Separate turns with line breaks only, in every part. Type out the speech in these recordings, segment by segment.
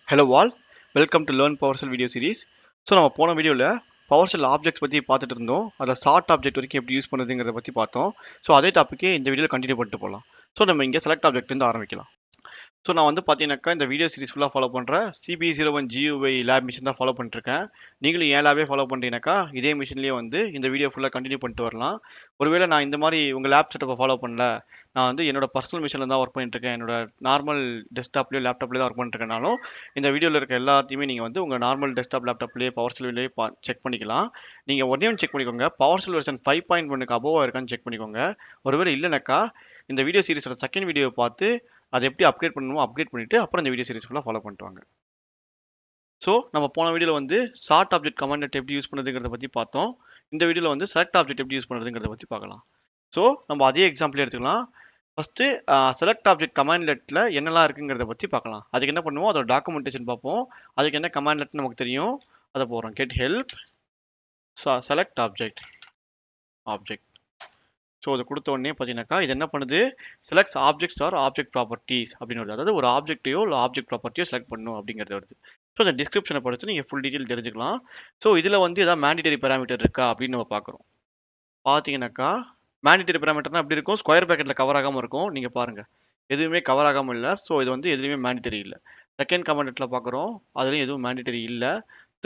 Hello all, welcome to Learn PowerShell video series. So நம்ம போன வீடியோவில் PowerShell ஆப்ஜெக்ட்ஸ் பற்றி பார்த்துட்டு இருந்தோம். அதில் சார்ட் ஆப்ஜெக்ட் வரைக்கும் எப்படி யூஸ் பண்ணுறதுங்கிறத பற்றி பார்த்தோம். ஸோ அதே டாப்பிக்கே இந்த வீடியோவில் கண்டினியூ பண்ணிட்டு போகலாம். ஸோ நம்ம இங்கே செலக்ட் ஆப்ஜெக்ட்லேருந்து ஆரம்பிக்கலாம். ஸோ நான் வந்து பார்த்தீங்கன்னாக்கா இந்த வீடியோ சீரிஸ் ஃபுல்லாக ஃபாலோ பண்ணுறேன். CB01 GUI லேப் மிஷின் தான் ஃபாலோ பண்ணிட்டுருக்கேன். நீங்களும் ஏன் லேபே ஃபாலோ பண்ணுறீங்கனாக்கா இதே மிஷின்லேயே வந்து இந்த வீடியோ ஃபுல்லாக கண்டினியூ பண்ணிட்டு வரலாம். ஒருவேளை நான் இந்த மாதிரி உங்கள் லேப் செட்டப்பை ஃபாலோ பண்ணல, நான் வந்து என்னோட பர்சனல் மிஷினில் தான் ஒர்க் பண்ணிட்டுருக்கேன், என்னோட நார்மல் டெஸ்க்டாப்லேயோ லேப்டாப்லேயே தான் ஒர்க் பண்ணிட்டுருக்கனாலும் இந்த வீடியோவில் இருக்க எல்லாத்தையுமே நீங்கள் வந்து உங்கள் நார்மல் டெஸ்க்டாப் லேப்டாப்லேயே PowerShellலேயே செக் பண்ணிக்கலாம். நீங்கள் ஒன்றே ஒன்று செக் பண்ணிக்கோங்க, PowerShell வெர்ஷன் 5.1க்கு அபோவாக இருக்கான்னு செக் பண்ணிக்கோங்க. ஒருவேளை இல்லைனாக்கா இந்த வீடியோ சீரிஸோட செகண்ட் வீடியோவை பார்த்து அதை எப்படி அப்கிரேட் பண்ணணுமோ அப்கிரேட் பண்ணிவிட்டு அப்புறம் இந்த வீடியோ சீரிஸ் ஃபுல்லாக ஃபாலோ பண்ணிட்டு வாங்க. ஸோ நம்ம போன வீடியோவில் வந்து சார்ட் ஆப்ஜெக்ட் கமாண்ட் எப்படி யூஸ் பண்ணுறதுங்கிறத பற்றி பார்த்தோம். இந்த வீடியோவில் வந்து செலக்ட் ஆப்ஜெக்ட் எப்படி யூஸ் பண்ணுறதுங்கிறத பற்றி பார்க்கலாம். ஸோ நம்ம அதே எக்ஸாம்பிள் எடுத்துக்கலாம். ஃபஸ்ட்டு செலக்ட் ஆப்ஜெக்ட் கமாண்ட் லெட்டில் என்னெல்லாம் இருக்குங்கிறத பற்றி பார்க்கலாம். அதுக்கு என்ன பண்ணுவோம், அதோட டாக்குமெண்டேஷன் பார்ப்போம். அதுக்கு என்ன கமாண்ட் லெட் நமக்கு தெரியும், அதை போகிறோம். Get help select object. So அதை கொடுத்த உடனே பார்த்தீங்கன்னாக்கா இது என்ன பண்ணுது, select objects R object properties அப்படின்னு வருது. அதாவது ஒரு ஆப்ஜெக்டையோ இல்லை ஆப்ஜெக்ட் ப்ராப்பர்ட்டியோ செலக்ட் பண்ணணும் அப்படிங்கிறது வருது. ஸோ அந்த டிஸ்கிரிப்ஷனை படித்து நீங்கள் ஃபுல் டீட்டெயில் தெரிஞ்சுக்கலாம். ஸோ இதில் வந்து ஏதாவது மேண்டிட்டரி பேராமீட்டர் இருக்கா அப்படின்னு நம்ம பார்க்குறோம். பார்த்தீங்கன்னாக்கா மேண்டிட்டரி பேராமீட்டர்னா எப்படி இருக்கும், ஸ்கொயர் ப்ராக்கெட்டில் கவர் ஆகாமல் இருக்கும். நீங்கள் பாருங்கள், எதுவுமே கவர் ஆகாமல் இல்லை. ஸோ இது வந்து எதுவுமே மேண்டிட்டரி இல்லை. செகண்ட் கமாண்டட்டில் பார்க்குறோம், அதுலேயும் எதுவும் மேண்டிட்டரி இல்லை.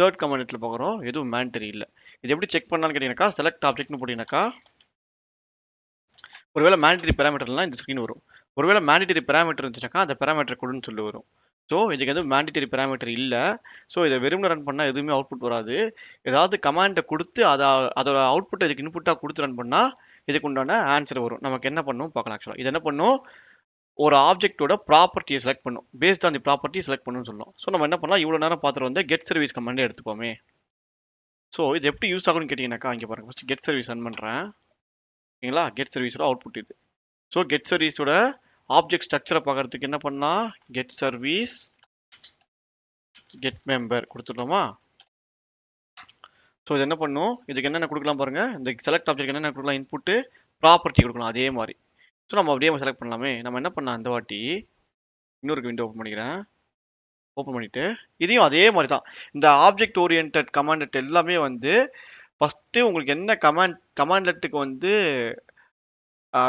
தேர்ட் கமாண்டட்டில் பார்க்குறோம், எதுவும் மேண்டிட்டரி இல்லை. இது எப்படி செக் பண்ணலான்னு கேட்டிங்கனாக்கா செலக்ட் ஆப்ஜெக்ட்னு போட்டிங்கனாக்கா ஒருவேளை மேண்டிட்டரி பேராமீட்டர்லாம் இந்த ஸ்க்ரீன் வரும். ஒருவேளை மேண்டிட்டரி பேராமீட்டர் இருந்துச்சுனாக்கா அந்த பேராமீட்டர் கொடுன்னு சொல்லி வரும். ஸோ இதுக்கு வந்து மேண்டிட்டரி பேராமீட்டர் இல்லை. ஸோ இதை வெறும் ரன் பண்ணால் எதுவுமே அவுட்புட் வராது. ஏதாவது கமாண்டை கொடுத்து அதோட அவுட்புட் இதுக்கு இன்புட்டாக கொடுத்து ரன் பண்ணால் இதுக்கு உண்டான ஆன்சர் வரும். நமக்கு என்ன பண்ணும் பார்க்கலாம். ஆக்சுவலாக இது என்ன பண்ணும், ஒரு ஆப்ஜெக்டோட ப்ராப்பர்ட்டியை செலக்ட் பண்ணும். Based on the property select பண்ணணும்னு சொல்லலாம். ஸோ நம்ம என்ன பண்ணலாம், இவ்வளோ நேரம் பார்த்துட்டு வந்து கெட் சர்வீஸ் கமாண்டே எடுத்துப்போமே. ஸோ இது எப்படி யூஸ் ஆகும்னு கேட்டிங்கனாக்கா இங்கே பாருங்கள். ஃபஸ்ட்டு கெட் சர்வீஸ் ரன் பண்ணுறேன். ஓகேங்களா, கெட் சர்வீஸோட அவுட்புட் இது. ஸோ கெட் சர்வீஸோட ஆப்ஜெக்ட் ஸ்ட்ரக்சரை பார்க்கறதுக்கு என்ன பண்ணலாம், கெட் சர்வீஸ் கெட் மெம்பர் கொடுத்துட்டோமா. ஸோ இது என்ன பண்ணும், இதுக்கு என்னென்ன கொடுக்கலாம் பாருங்க, இந்த செலக்ட் ஆப்ஜெக்ட் என்னென்ன கொடுக்கலாம், இன்புட்டு ப்ராப்பர்ட்டி கொடுக்கலாம் அதே மாதிரி. ஸோ நம்ம அப்படியே செலக்ட் பண்ணலாமே. நம்ம என்ன பண்ணலாம், அந்த வாட்டி இன்னொரு விண்டோ ஓப்பன் பண்ணிக்கிறேன். ஓப்பன் பண்ணிட்டு இதையும் அதே மாதிரி தான், இந்த ஆப்ஜெக்ட் ஓரியன்ட் கமாண்ட் எல்லாமே வந்து ஃபஸ்ட்டு உங்களுக்கு என்ன கமாண்ட் லெட்டுக்கு வந்து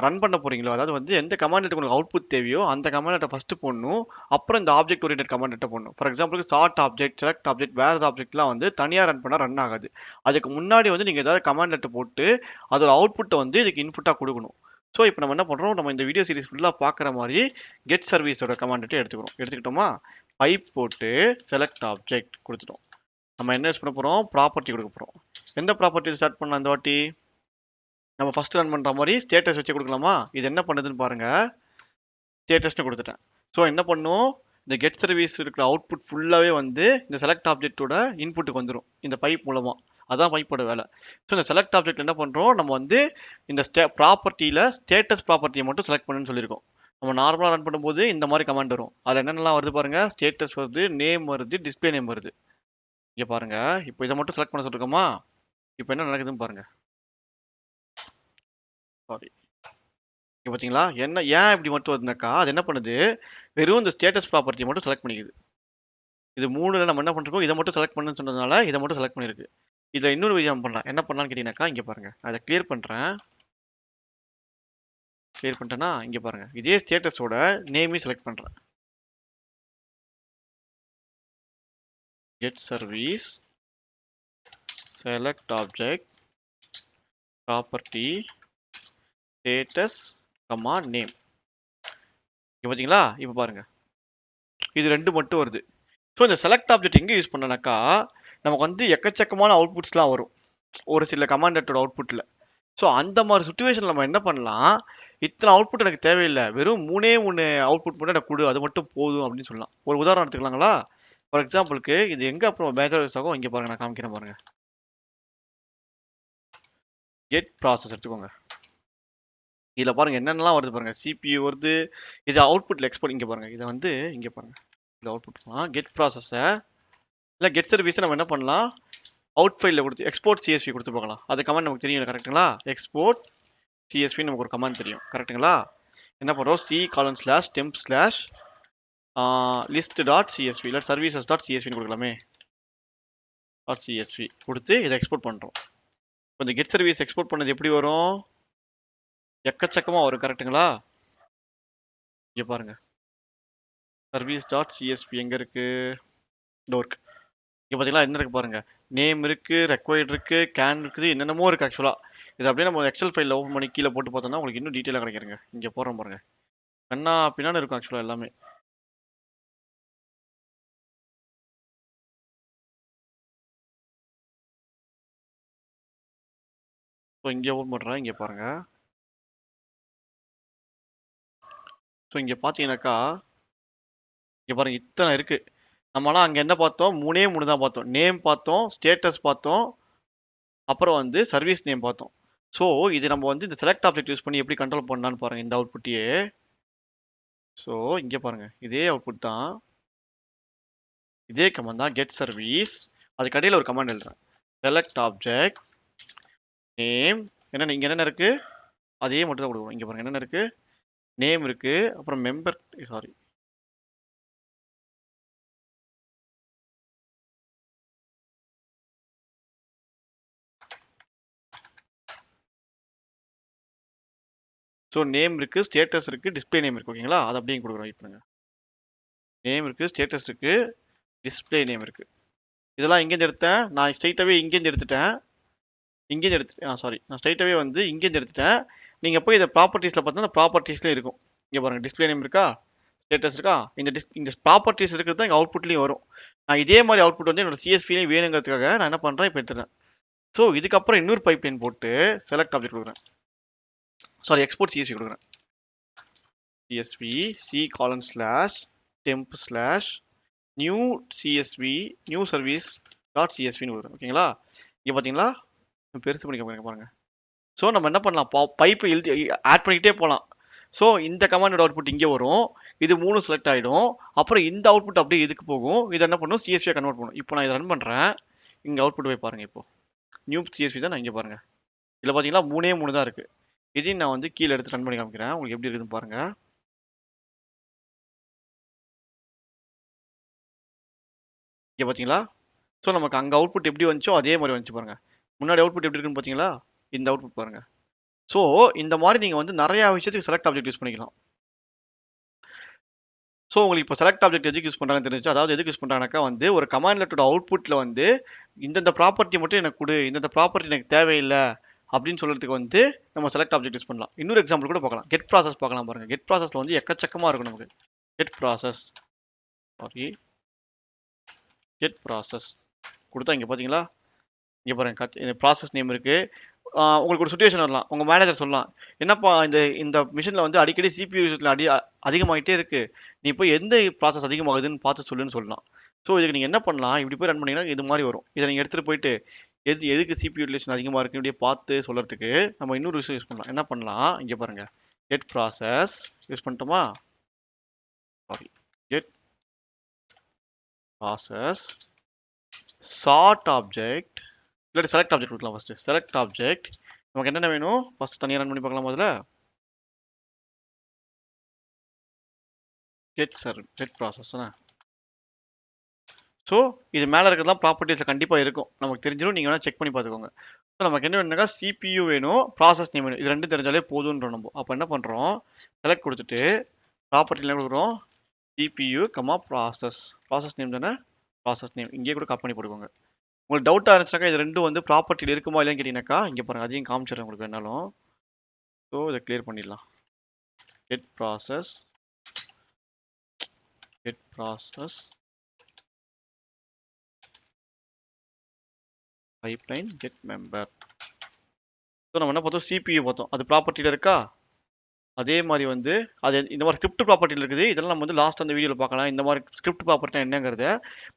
ரன் பண்ண போறீங்களோ, அதாவது வந்து எந்த கமாண்ட் உங்களுக்கு அவுட்புட் தேவையோ அந்த கமாண்ட் ஃபர்ஸ்ட் போடணும். அப்புறம் இந்த ஆப்ஜெக்ட் ஓரியன்ட் கமாண்ட் போடணும். ஃபார் எக்ஸாம்பிளுக்கு sort object, select object, where ஆப்ஜெக்ட்லாம் வந்து தனியாக ரன் பண்ணால் ரன் ஆகாது. அதுக்கு முன்னாடி வந்து நீங்கள் ஏதாவது கமாண்ட் போட்டு அதோட அவுட்புட்டை வந்து இதுக்கு இன்புட்டாக கொடுக்கணும். ஸோ இப்போ நம்ம என்ன பண்ணுறோம், நம்ம இந்த வீடியோ சீரிஸ் ஃபுல்லாக பார்க்குற மாதிரி கெட் சர்வீஸோட கமாண்ட் எடுத்துக்கிட்டோமா. பைப் போட்டு செலக்ட் ஆப்ஜெக்ட் கொடுத்துட்டோம். நம்ம என்ன யூஸ் பண்ண போகிறோம், ப்ராப்பர்ட்டி கொடுக்க போகிறோம். எந்த ப்ராப்பர்ட்டி ஸ்டார்ட் பண்ணலாம் இந்த வாட்டி, நம்ம ஃபர்ஸ்ட் ரன் பண்ணுற மாதிரி ஸ்டேட்டஸ் வச்சு கொடுக்கலாமா. இது என்ன பண்ணுதுன்னு பாருங்க, ஸ்டேட்டஸ்னு கொடுத்துட்டேன். ஸோ என்ன பண்ணும், இந்த கெட் சர்வீஸ் இருக்கிற அவுட்புட் ஃபுல்லாகவே வந்து இந்த செலக்ட் ஆப்ஜெக்டோட இன்புட்டுக்கு வந்துடும் இந்த பைப் மூலமாக. அதான் பைப்போட வேலை. ஸோ இந்த செலக்ட் ஆப்ஜெக்ட் என்ன பண்ணுறோம், நம்ம வந்து இந்த ப்ராப்பர்ட்டியில் ஸ்டேட்டஸ் ப்ராப்பர்ட்டியை மட்டும் செலக்ட் பண்ணுன்னு சொல்லியிருக்கோம். நம்ம நார்மலாக ரன் பண்ணும்போது இந்த மாதிரி கமாண்ட் வரும். அதில் என்னென்னலாம் வருது பாருங்க, ஸ்டேட்டஸ் வருது, நேம் வருது, டிஸ்பிளே நேம் வருது. இங்கே பாருங்க, இப்போ இதை மட்டும் செலக்ட் பண்ண சொல்லிருக்கோமா. இப்போ என்ன நடக்குதுன்னு பாருங்க. சாரி, பார்த்தீங்களா, என்ன ஏன் இப்படி மட்டும் வருதுனாக்கா அது என்ன பண்ணுது, வெறும் இந்த ஸ்டேட்டஸ் ப்ராப்பர்ட்டியை மட்டும் செலக்ட் பண்ணிக்குது. இது மூணுல நம்ம என்ன பண்ணிருக்கோம், இதை மட்டும் செலக்ட் பண்ணுன்னு சொன்னதுனால இதை மட்டும் செலக்ட் பண்ணிருக்கு. இதில் இன்னொரு விஷயம் பண்ணலாம். என்ன பண்ணலான்னு கேட்டீங்கன்னாக்கா இங்கே பாருங்க, அதை கிளியர் பண்ணுறேன். கிளியர் பண்ணிட்டேன்னா இங்கே பாருங்க, இதே ஸ்டேட்டஸோட நேமையும் செலக்ட் பண்ணுறேன். Get service select object property status comma name. இங்கே பார்த்தீங்களா, இப்போ பாருங்க இது ரெண்டு மட்டும் வருது. ஸோ இந்த செலக்ட் ஆப்ஜெக்ட் எங்கே யூஸ் பண்ணனாக்கா நமக்கு வந்து எக்கச்சக்கமான அவுட்புட்ஸ்லாம் வரும் ஒரு சில கமாண்டட்டோட அவுட்புட்டில். ஸோ அந்த மாதிரி சுச்சுவேஷனில் நம்ம என்ன பண்ணலாம், இத்தனை அவுட்புட் எனக்கு தேவையில்லை, வெறும் மூணே அவுட்புட் மட்டும் எனக்கு கொடு, அது மட்டும் போதும் அப்படின்னு சொல்லலாம். ஒரு உதாரணம் எடுத்துக்கலாங்களா. ஃபார் எக்ஸாம்பிளுக்கு இது எங்கே அப்புறம் மேஜர் யூஸ் ஆகும், இங்கே பாருங்க, நான் காமிக்கிறேன் பாருங்க. கெட் ப்ராசஸ் எடுத்துக்கோங்க. இதில் பாருங்க என்னென்னலாம் வருது பாருங்க, சிபியூ வருது, இது அவுட்புட்டில் எக்ஸ்போர்ட். இங்கே பாருங்க, இதை வந்து இங்கே பாருங்க, இது அவுட்புட் கெட் ப்ராசஸை இல்லை கெட் சர்வீஸை நம்ம என்ன பண்ணலாம், அவுட் ஃபைலில் கொடுத்து எக்ஸ்போர்ட் சிஎஸ்வி கொடுத்து பார்க்கலாம். அது கமெண்ட் நமக்கு தெரியும் கரெக்டுங்களா. எக்ஸ்போர்ட் சிஎஸ்வி நமக்கு ஒரு கமெண்ட் தெரியும் கரெக்டுங்களா. என்ன பண்ணுறோம், சி:/temp/ லிஸ்ட் டாட் சிஎஸ்வி இல்லை சர்வீசஸ் டாட் சிஎஸ்வின்னு கொடுக்கலாமே. டாட் சிஎஸ்வி கொடுத்து இதை எக்ஸ்போர்ட் பண்ணுறோம். இப்போ இந்த கெட் சர்வீஸ் எக்ஸ்போர்ட் பண்ணது எப்படி வரும்? எக்கச்சக்கமாக வரும், கரெக்டுங்களா? இங்கே பாருங்க, சர்வீஸ் டாட் சிஎஸ்வி எங்கே இருக்கு? டோர்க். இங்கே பார்த்தீங்களா என்ன இருக்கு பாருங்க, நேம் இருக்கு, ரெக்வயர்ட் இருக்கு, கேன் இருக்குது, என்னென்னமோ இருக்கு. ஆக்சுவலாக இது அப்படியே நம்ம எக்ஸல் ஃபைலில் ஓப்பன் பண்ணி கீழே போட்டு பார்த்தோம்னா உங்களுக்கு இன்னும் டீட்டெயிலாக கிடைக்கிறங்க. இங்கே போடுறோம் பாருங்க, கண்ணா பின்னாடி இருக்கும் ஆக்சுவலாக எல்லாமே. ஸோ இங்கே ஓப்பன் பண்ணுறேன், இங்கே பாருங்க. ஸோ இங்கே பார்த்தீங்கன்னாக்கா இங்கே பாருங்க இத்தனை இருக்கு. நம்மளாம் அங்கே என்ன பார்த்தோம்? மூணே தான் பார்த்தோம். நேம் பார்த்தோம், ஸ்டேட்டஸ் பார்த்தோம், அப்புறம் வந்து சர்வீஸ் நேம் பார்த்தோம். ஸோ இது நம்ம வந்து இந்த செலக்ட் ஆப்ஜெக்ட் யூஸ் பண்ணி எப்படி கண்ட்ரோல் பண்ணலான்னு பாருங்க இந்த அவுட்புட்டையே. ஸோ இங்கே பாருங்க இதே அவுட்புட் தான், இதே கமாண்ட் தான் கெட் சர்வீஸ். அதுக்கு அடியில் ஒரு கமாண்ட் எழுதுறேன், செலக்ட் ஆப்ஜெக்ட் நேம். என்னென்ன இங்கே என்னென்ன இருக்கு அதே மட்டும் தான் கொடுக்கணும். இங்கே பாருங்க என்னென்ன இருக்கு, நேம் இருக்கு, அப்புறம் மெம்பர், சாரி ஸோ நேம் இருக்கு, ஸ்டேட்டஸ் இருக்கு, டிஸ்பிளே நேம் இருக்கு. ஓகேங்களா, அது அப்படியே கொடுக்குறோம். வெயிட் பண்ணுங்க. நேம் இருக்கு, ஸ்டேட்டஸ் இருக்கு, டிஸ்பிளே நேம் இருக்கு. இதெல்லாம் இங்கேருந்து எடுத்தேன் நான், ஸ்ட்ரைட்டாகவே இங்கேருந்து எடுத்துட்டேன். இங்கேருந்து எடுத்து சாரி நான் ஸ்ட்ரைட்டாகவே வந்து இங்கேருந்து எடுத்துட்டேன். நீங்கள் போய் இதை ப்ராப்பர்ட்டிஸில் பார்த்தா அந்த ப்ராப்பர்ட்டிஸ்லேயே இருக்கும். இங்கே பாருங்கள் டிஸ்பிளே நேம் இருக்கா, ஸ்டேட்டஸ் இருக்கா, இந்த ப்ராப்பர்ட்டிஸ் இருக்கிறது தான் இங்கே அவுட்புட்லேயும் வரும். நான் இதே மாதிரி அவுட்புட் வந்து என்னோட சிஎஸ்விலையும் வேணுங்கிறதுக்காக நான் என்ன பண்ணுறேன், இப்போ எடுத்துட்டேன். ஸோ இதுக்கப்புறம் இன்னொரு பைப்லைன் போட்டு செலக்ட் ஆப்ஜெக்ட் கொடுக்குறேன், சாரி எக்ஸ்போர்ட் சிஎஸ்வி கொடுக்குறேன். CSV c:/temp/ new CSV new service dot சிஎஸ்வின்னு வரும். ஓகேங்களா, இங்கே பார்த்தீங்களா பெருசு பண்ணிக்க பாருங்க. ஸோ நம்ம என்ன பண்ணலாம், பைப்பை எழுதி ஆட் பண்ணிக்கிட்டே போகலாம். ஸோ இந்த கமாண்டோட அவுட்புட் இங்கே வரும், இது 3 செலக்ட் ஆகிடும். அப்புறம் இந்த அவுட்புட் அப்படியே இதுக்கு போகும், இதை என்ன பண்ணும், சிஎஸ்வியை கன்வெர்ட் பண்ணும். இப்போ நான் இதை ரன் பண்ணுறேன், இங்கே அவுட்புட் போய் பாருங்க. இப்போ நியூ சிஎஸ்வி தான் நான் இங்கே பாருங்க, இதில் பார்த்தீங்களா 3 தான் இருக்குது. இதையும் நான் வந்து கீழே எடுத்து ரன் பண்ணி காமிக்கிறேன், உங்களுக்கு எப்படி இருக்குதுன்னு பாருங்க. இங்கே பார்த்தீங்களா, ஸோ நமக்கு அங்கே அவுட்புட் எப்படி வந்துச்சோ அதே மாதிரி வந்துச்சு பாருங்க. முன்னாடி அவுட்புட் எப்படி இருக்குன்னு பார்த்தீங்களா, இந்த அவுட்புட் பாருங்க. ஸோ இந்த மாதிரி நீங்கள் வந்து நிறையா விஷயத்துக்கு செலக்ட் ஆப்ஜெக்ட் யூஸ் பண்ணிக்கலாம். ஸோ உங்களுக்கு இப்போ செலக்ட் ஆப்ஜெக்ட் எதுக்கு யூஸ் பண்ணுறாங்கன்னு தெரிஞ்சு, அதாவது எதுக்கு யூஸ் பண்ணுறாங்கனாக்கா வந்து ஒரு கமாண்ட் லெட்டரோட அவுட்புட்டில் வந்து இந்தந்த ப்ராப்பர்ட்டி மட்டும் எனக்கு கொடு, இந்தந்த ப்ராப்பர்ட்டி எனக்கு தேவையில்லை அப்படின்னு சொல்கிறதுக்கு வந்து நம்ம செலக்ட் ஆப்ஜெக்ட் யூஸ் பண்ணலாம். இன்னொரு எக்ஸாம்பிள் கூட பார்க்கலாம், கெட் ப்ராசஸ் பார்க்கலாம் பாருங்க. கெட் ப்ராசஸில் வந்து எக்கச்சக்கமாக இருக்கும் நமக்கு. கெட் ப்ராசஸ் கொடுத்தா இங்கே பார்த்தீங்களா, இங்கே பாருங்க ப்ராசஸ் நேம் இருக்குது. உங்களுக்கு ஒரு சுச்சுவேஷன் வரலாம், உங்கள் மேனேஜர் சொல்லலாம், என்னப்பா இந்த மிஷினில் வந்து அடிக்கடி சிபியூ யூசேஜ் அதிகமாகிட்டே இருக்குது, நீ போய் எந்த ப்ராசஸ் அதிகமாகுதுன்னு பார்த்து சொல்லுன்னு சொல்லலாம். ஸோ இதுக்கு நீங்கள் என்ன பண்ணலாம், இப்படி போய் ரன் பண்ணிங்கன்னா இது மாதிரி வரும். இதை நீங்கள் எடுத்துகிட்டு போயிட்டு எதுக்கு சிபியூ யூட்டிலேஷன் அதிகமாக இருக்குன்னு இப்படியே பார்த்து சொல்கிறதுக்கு நம்ம இன்னொரு விஷயம் யூஸ் பண்ணலாம். என்ன பண்ணலாம், இங்கே பாருங்கள் கெட் ப்ராசஸ் யூஸ் பண்ணிட்டோமா, கெட் ப்ராசஸ் சார்ட் ஆப்ஜெக்ட், இல்லாட்டி செலக்ட் ஆப்ஜெக்ட் கொடுக்கலாம். ஃபர்ஸ்ட் செலக்ட் ஆப்ஜெக்ட் நமக்கு என்னென்ன வேணும் ஃபர்ஸ்ட் தனியாக ரன் பண்ணி பார்க்கலாம். முதல்ல கெட் ப்ராசஸ். ஸோ இது மேலே இருக்கிறதுலாம் ப்ராப்பர்ட்டிஸில் கண்டிப்பாக இருக்கும், நமக்கு தெரிஞ்சிடும். நீங்கள் வேணால் செக் பண்ணி பார்த்துக்கோங்க. ஸோ நமக்கு என்ன வேணும்னாக்கா சிபியூ வேணும், ப்ராசஸ் நேம் வேணும், இது ரெண்டும் தெரிஞ்சாலே போதுன்றோம் நம்ம. அப்போ என்ன பண்ணுறோம், செலக்ட் கொடுத்துட்டு ப்ராப்பர்ட்டியில் கொடுக்குறோம் சிபியூ ப்ராசஸ் நேம் தானே, ப்ராசஸ் நேம் இங்கே கூட கட் பண்ணி போட்டுக்கோங்க. உங்களுக்கு டவுட்டாக இருந்துச்சுனாக்கா இது ரெண்டும் வந்து ப்ராப்பர்ட்டியில் இருக்குமா இல்லைன்னு கேட்டிங்கனாக்கா இங்கே பாருங்கள், அதையும் காமிச்சிடுறேன் உங்களுக்கு வேணாலும். ஸோ இதை கிளியர் பண்ணிடலாம். Get process pipeline get member. So நம்ம என்ன பார்த்தோம், சிபியூ பார்த்தோம், அது ப்ராப்பர்ட்டியில் இருக்கா. அதே மாதிரி வந்து அது இந்த மாதிரி ஸ்கிரிப்ட் ப்ராப்பர்ட்டியில் இருக்குது. இதெல்லாம் நம்ம வந்து லாஸ்ட் அந்த வீடியோவில் பார்க்கலாம், இந்த மாதிரி ஸ்கிரிப்ட் ப்ராப்பர்ட்டி என்னங்கிறது.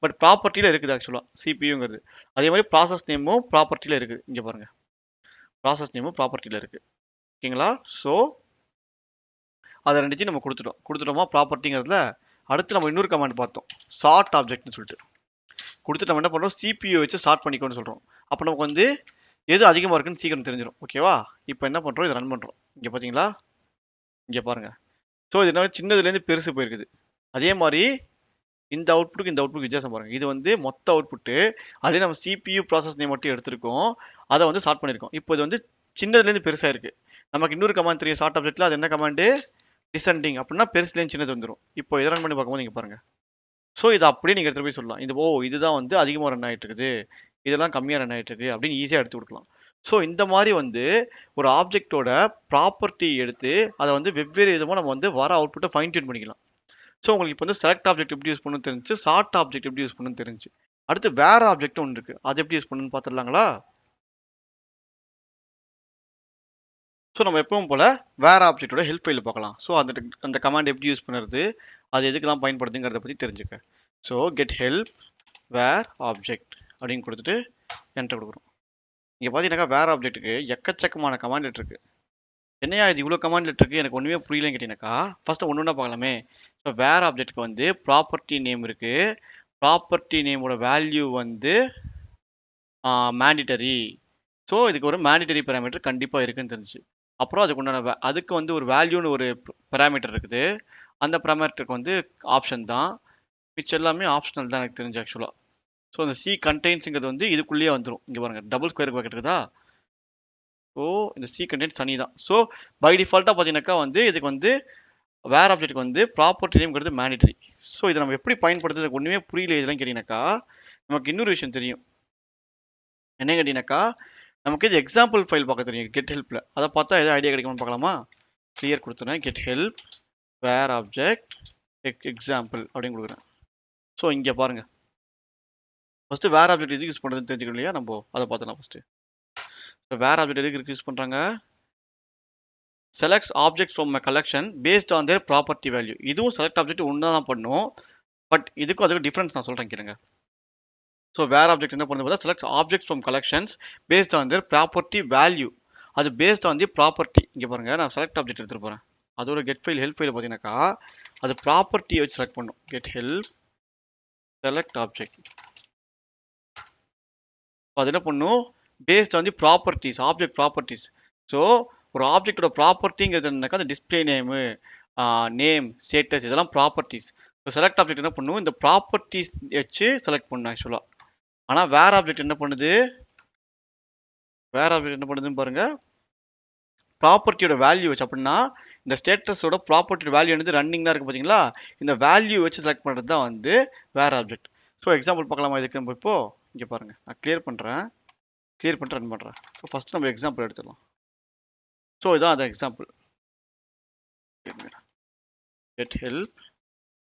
பட் ப்ராப்பர்ட்டியில் இருக்குது ஆக்சுவலாக சிபியூங்கிறது. அதே மாதிரி ப்ராசஸ் நேமும் ப்ராப்பர்ட்டியில் இருக்குது. இங்கே பாருங்கள் ப்ராசஸ் நேமும் ப்ராப்பர்ட்டியில் இருக்குது. ஓகேங்களா, ஸோ அதை ரெண்டுத்தையும் நம்ம கொடுத்துட்டோமா ப்ராப்பர்ட்டிங்கிறதுல. அடுத்து நம்ம இன்னொரு கமாண்ட் பார்த்தோம், சார்ட் ஆப்ஜெக்ட்னு சொல்லிட்டு கொடுத்துட்டு நம்ம என்ன பண்ணுறோம், சிபியூ வச்சு ஸ்டார்ட் பண்ணிக்கோன்னு சொல்கிறோம். அப்போ நமக்கு வந்து எது அதிகமாக இருக்குன்னு சீக்கிரம் தெரிஞ்சிடும். ஓகேவா, இப்போ என்ன பண்ணுறோம், இதை ரன் பண்ணுறோம். இங்கே பார்த்தீங்களா, இங்கே பாருங்கள். ஸோ இது என்ன சின்னதுலேருந்து பெருசு போயிருக்குது. அதே மாதிரி இந்த அவுட்புட்டுக்கு இந்த அவுட்புட் வித்தியாசம் பாருங்க. இது வந்து மொத்த அவுட்புட்டு. அதே நம்ம CPU ப்ராசஸ் நேம் மட்டும் எடுத்திருக்கோம். அதை வந்து ஸ்டார்ட் பண்ணியிருக்கோம். இப்போ இது வந்து சின்னதுலேருந்து பெருசாக இருக்கு. நமக்கு இன்னொரு கமாண்ட் தெரியும் ஷார்ட் ஆப்ஜெக்ட்ல. அது என்ன கமாண்டு? டிசெண்டிங். அப்படின்னா பெருசுலேருந்து சின்னது வந்துடும். இப்போ இதை ரன் பண்ணி பார்க்கும்போது நீங்கள் பாருங்க. ஸோ இதை அப்படியே நீங்கள் எடுத்துகிட்டு போய் சொல்லலாம். இது இதுதான் வந்து அதிகமாக ரன் ஆகிட்டு இருக்குது, இதெல்லாம் கம்மியாக ரன் ஆகிட்டு இருக்கு அப்படின்னு ஈஸியாக எடுத்து கொடுக்கலாம். ஸோ இந்த மாதிரி வந்து ஒரு ஆப்ஜெக்டோட ப்ராப்பர்ட்டி எடுத்து அதை வந்து வெவ்வேறு விதமாக நம்ம வந்து வர அவுட்புட்டை ஃபைன் டியூன் பண்ணிக்கலாம். ஸோ உங்களுக்கு இப்போ வந்து செலக்ட் ஆப்ஜெக்ட் எப்படி யூஸ் பண்ணணும்னு தெரிஞ்சு, சார்ட் ஆப்ஜெக்ட் எப்படி யூஸ் பண்ணணும்னு தெரிஞ்சு. அடுத்து வேற ஆப்ஜெக்ட் ஒன்று இருக்கு, அது எப்படி யூஸ் பண்ணணும்னு பார்த்துடலாங்களா? ஸோ நம்ம எப்பவும் போல வேற ஆப்ஜெக்டோட ஹெல்ப் ஃபைல் பார்க்கலாம். ஸோ அந்த கமாண்ட் எப்படி யூஸ் பண்ணுறது, அது எதுக்கெல்லாம் பயன்படுதுங்கிறத பற்றி தெரிஞ்சுக்க. So get help where object அப்படின்னு கொடுத்துட்டு என்டர் கொடுக்குறோம். இங்கே பார்த்தீங்கன்னாக்கா வேற ஆப்ஜெக்ட்டுக்கு எக்கச்சக்கமான கமாண்ட் லெட்டர் இருக்கு. என்னையா இது இவ்வளோ கமாண்ட் லெட்டர் இருக்கு, எனக்கு ஒன்றுமே புரியலன்னு கேட்டீங்கன்னாக்கா ஃபர்ஸ்ட் ஒன்று ஒன்றா பார்க்கலாமே. ஸோ வேற ஆப்ஜெக்ட்டுக்கு வந்து ப்ராப்பர்ட்டி நேம் இருக்கு. ப்ராப்பர்ட்டி நேமோட வேல்யூ வந்து மேண்டிட்டரி. ஸோ இதுக்கு ஒரு மேண்டிட்டரி பேராமீட்டர் கண்டிப்பாக இருக்குன்னு தெரிஞ்சு. அப்புறம் அதுக்கு உண்டான அதுக்கு வந்து ஒரு வேல்யூன்னு ஒரு பேராமீட்டர் இருக்குது. அந்த பேராமீட்டருக்கு வந்து ஆப்ஷன் தான். மிச்சம் எல்லாமே ஆப்ஷனல் தான் எனக்கு தெரிஞ்சு ஆக்சுவலாக. ஸோ அந்த சி கண்டெய்ன்ஸுங்கிறது வந்து இதுக்குள்ளேயே வந்துடும். இங்கே பாருங்கள் டபுள் ஸ்கொயர் பாக்கெட் இருக்குதா? ஸோ இந்த சி கண்டெய்ன்ஸ் தனி தான். ஸோ பை டிஃபால்ட்டாக பார்த்தீங்கன்னாக்கா வந்து இதுக்கு வந்து வேற ஆப்ஜெக்ட்டுக்கு வந்து ப்ராப்பர்ட்டி நேம்ங்கிறது மேண்டிட்டரி. ஸோ இதை நம்ம எப்படி பயன்படுத்துறது ஒன்றுமே புரியல இதெல்லாம் கேட்டீங்கன்னாக்கா நமக்கு இன்னொரு விஷயம் தெரியும். என்ன கேட்டீங்கன்னாக்கா நமக்கு இது எக்ஸாம்பிள் ஃபைல் பார்க்க தெரியும் கெட் ஹெல்ப்ல. அதை பார்த்தா எதாவது ஐடியா கிடைக்கும்னு பார்க்கலாமா? கிளியர் கொடுத்துறேன். Get help where object example அப்படின்னு கொடுக்குறேன். ஸோ இங்கே பாருங்க, ஃபர்ஸ்ட் வேர் ஆப்ஜெக்ட் எதுக்கு யூஸ் பண்ணுறதுன்னு தெரிஞ்சுக்கணும் இல்லையா? நம்ம அதை பார்த்தலாம் ஃபர்ஸ்ட். வேர் ஆப்ஜெக்ட் எதுக்கு யூஸ் பண்ணுறாங்க? Selects objects from a collection based on their property value. இதுவும் செலக்ட் ஆப்ஜெக்ட் ஒன்றா தான் பண்ணும். பட் இதுக்கும் அதுக்கு டிஃப்ரென்ஸ் நான் சொல்கிறேன் கேளுங்க. ஸோ வேர் ஆப்ஜெக்ட் என்ன பண்ணுறது? Select objects from collections based on their property value. அது பேஸ்ட் ஆன் தி ப்ராப்பர்ட்டி. இங்கே பாருங்க, நான் செலக்ட் ஆப்ஜெக்ட் எடுத்துகிட்டு போகிறேன். அதோட கெட் ஃபைல் ஹெல்ப் ஃபைல் பார்த்தீங்கன்னாக்கா அது ப்ராப்பர்ட்டியை வச்சு செலக்ட் பண்ணும். Get help select object. அது என்ன பண்ணும்? Based on the properties, object properties. So ஒரு ஆப்ஜெக்டோட ப்ராப்பர்ட்டிங்கிறது என்னன்னாக்கா அந்த டிஸ்பிளே நேமு, நேம், ஸ்டேட்டஸ், இதெல்லாம் ப்ராப்பர்ட்டிஸ். ஸோ செலக்ட் ஆப்ஜெக்ட் என்ன பண்ணும்? இந்த ப்ராப்பர்ட்டிஸ் வச்சு செலக்ட் பண்ணும் ஆக்சுவலாக. ஆனால் வேற ஆப்ஜெக்ட் என்ன பண்ணுது? வேற ஆப்ஜெக்ட் என்ன பண்ணுதுன்னு பாருங்க, ப்ராப்பர்ட்டியோட வேல்யூ வச்சு. அப்படின்னா இந்த ஸ்டேட்டஸோட ப்ராப்பர்ட்டியோட வேல்யூ வந்து ரன்னிங்லாம் இருக்கு பார்த்தீங்களா, இந்த வேல்யூ வச்சு செலக்ட் பண்ணுறது தான் வந்து வேற ஆப்ஜெக்ட். ஸோ எக்ஸாம்பிள் பார்க்கலாமா இதுக்கு? நம்ம இப்போ இங்கே பாருங்க, நான் கிளியர் பண்ணுறேன், கிளியர் பண்ணிட்டு ரன் பண்ணுறேன். ஸோ ஃபர்ஸ்ட் நம்ம எக்ஸாம்பிள் எடுத்துடலாம். ஸோ இதான் அந்த example. Get help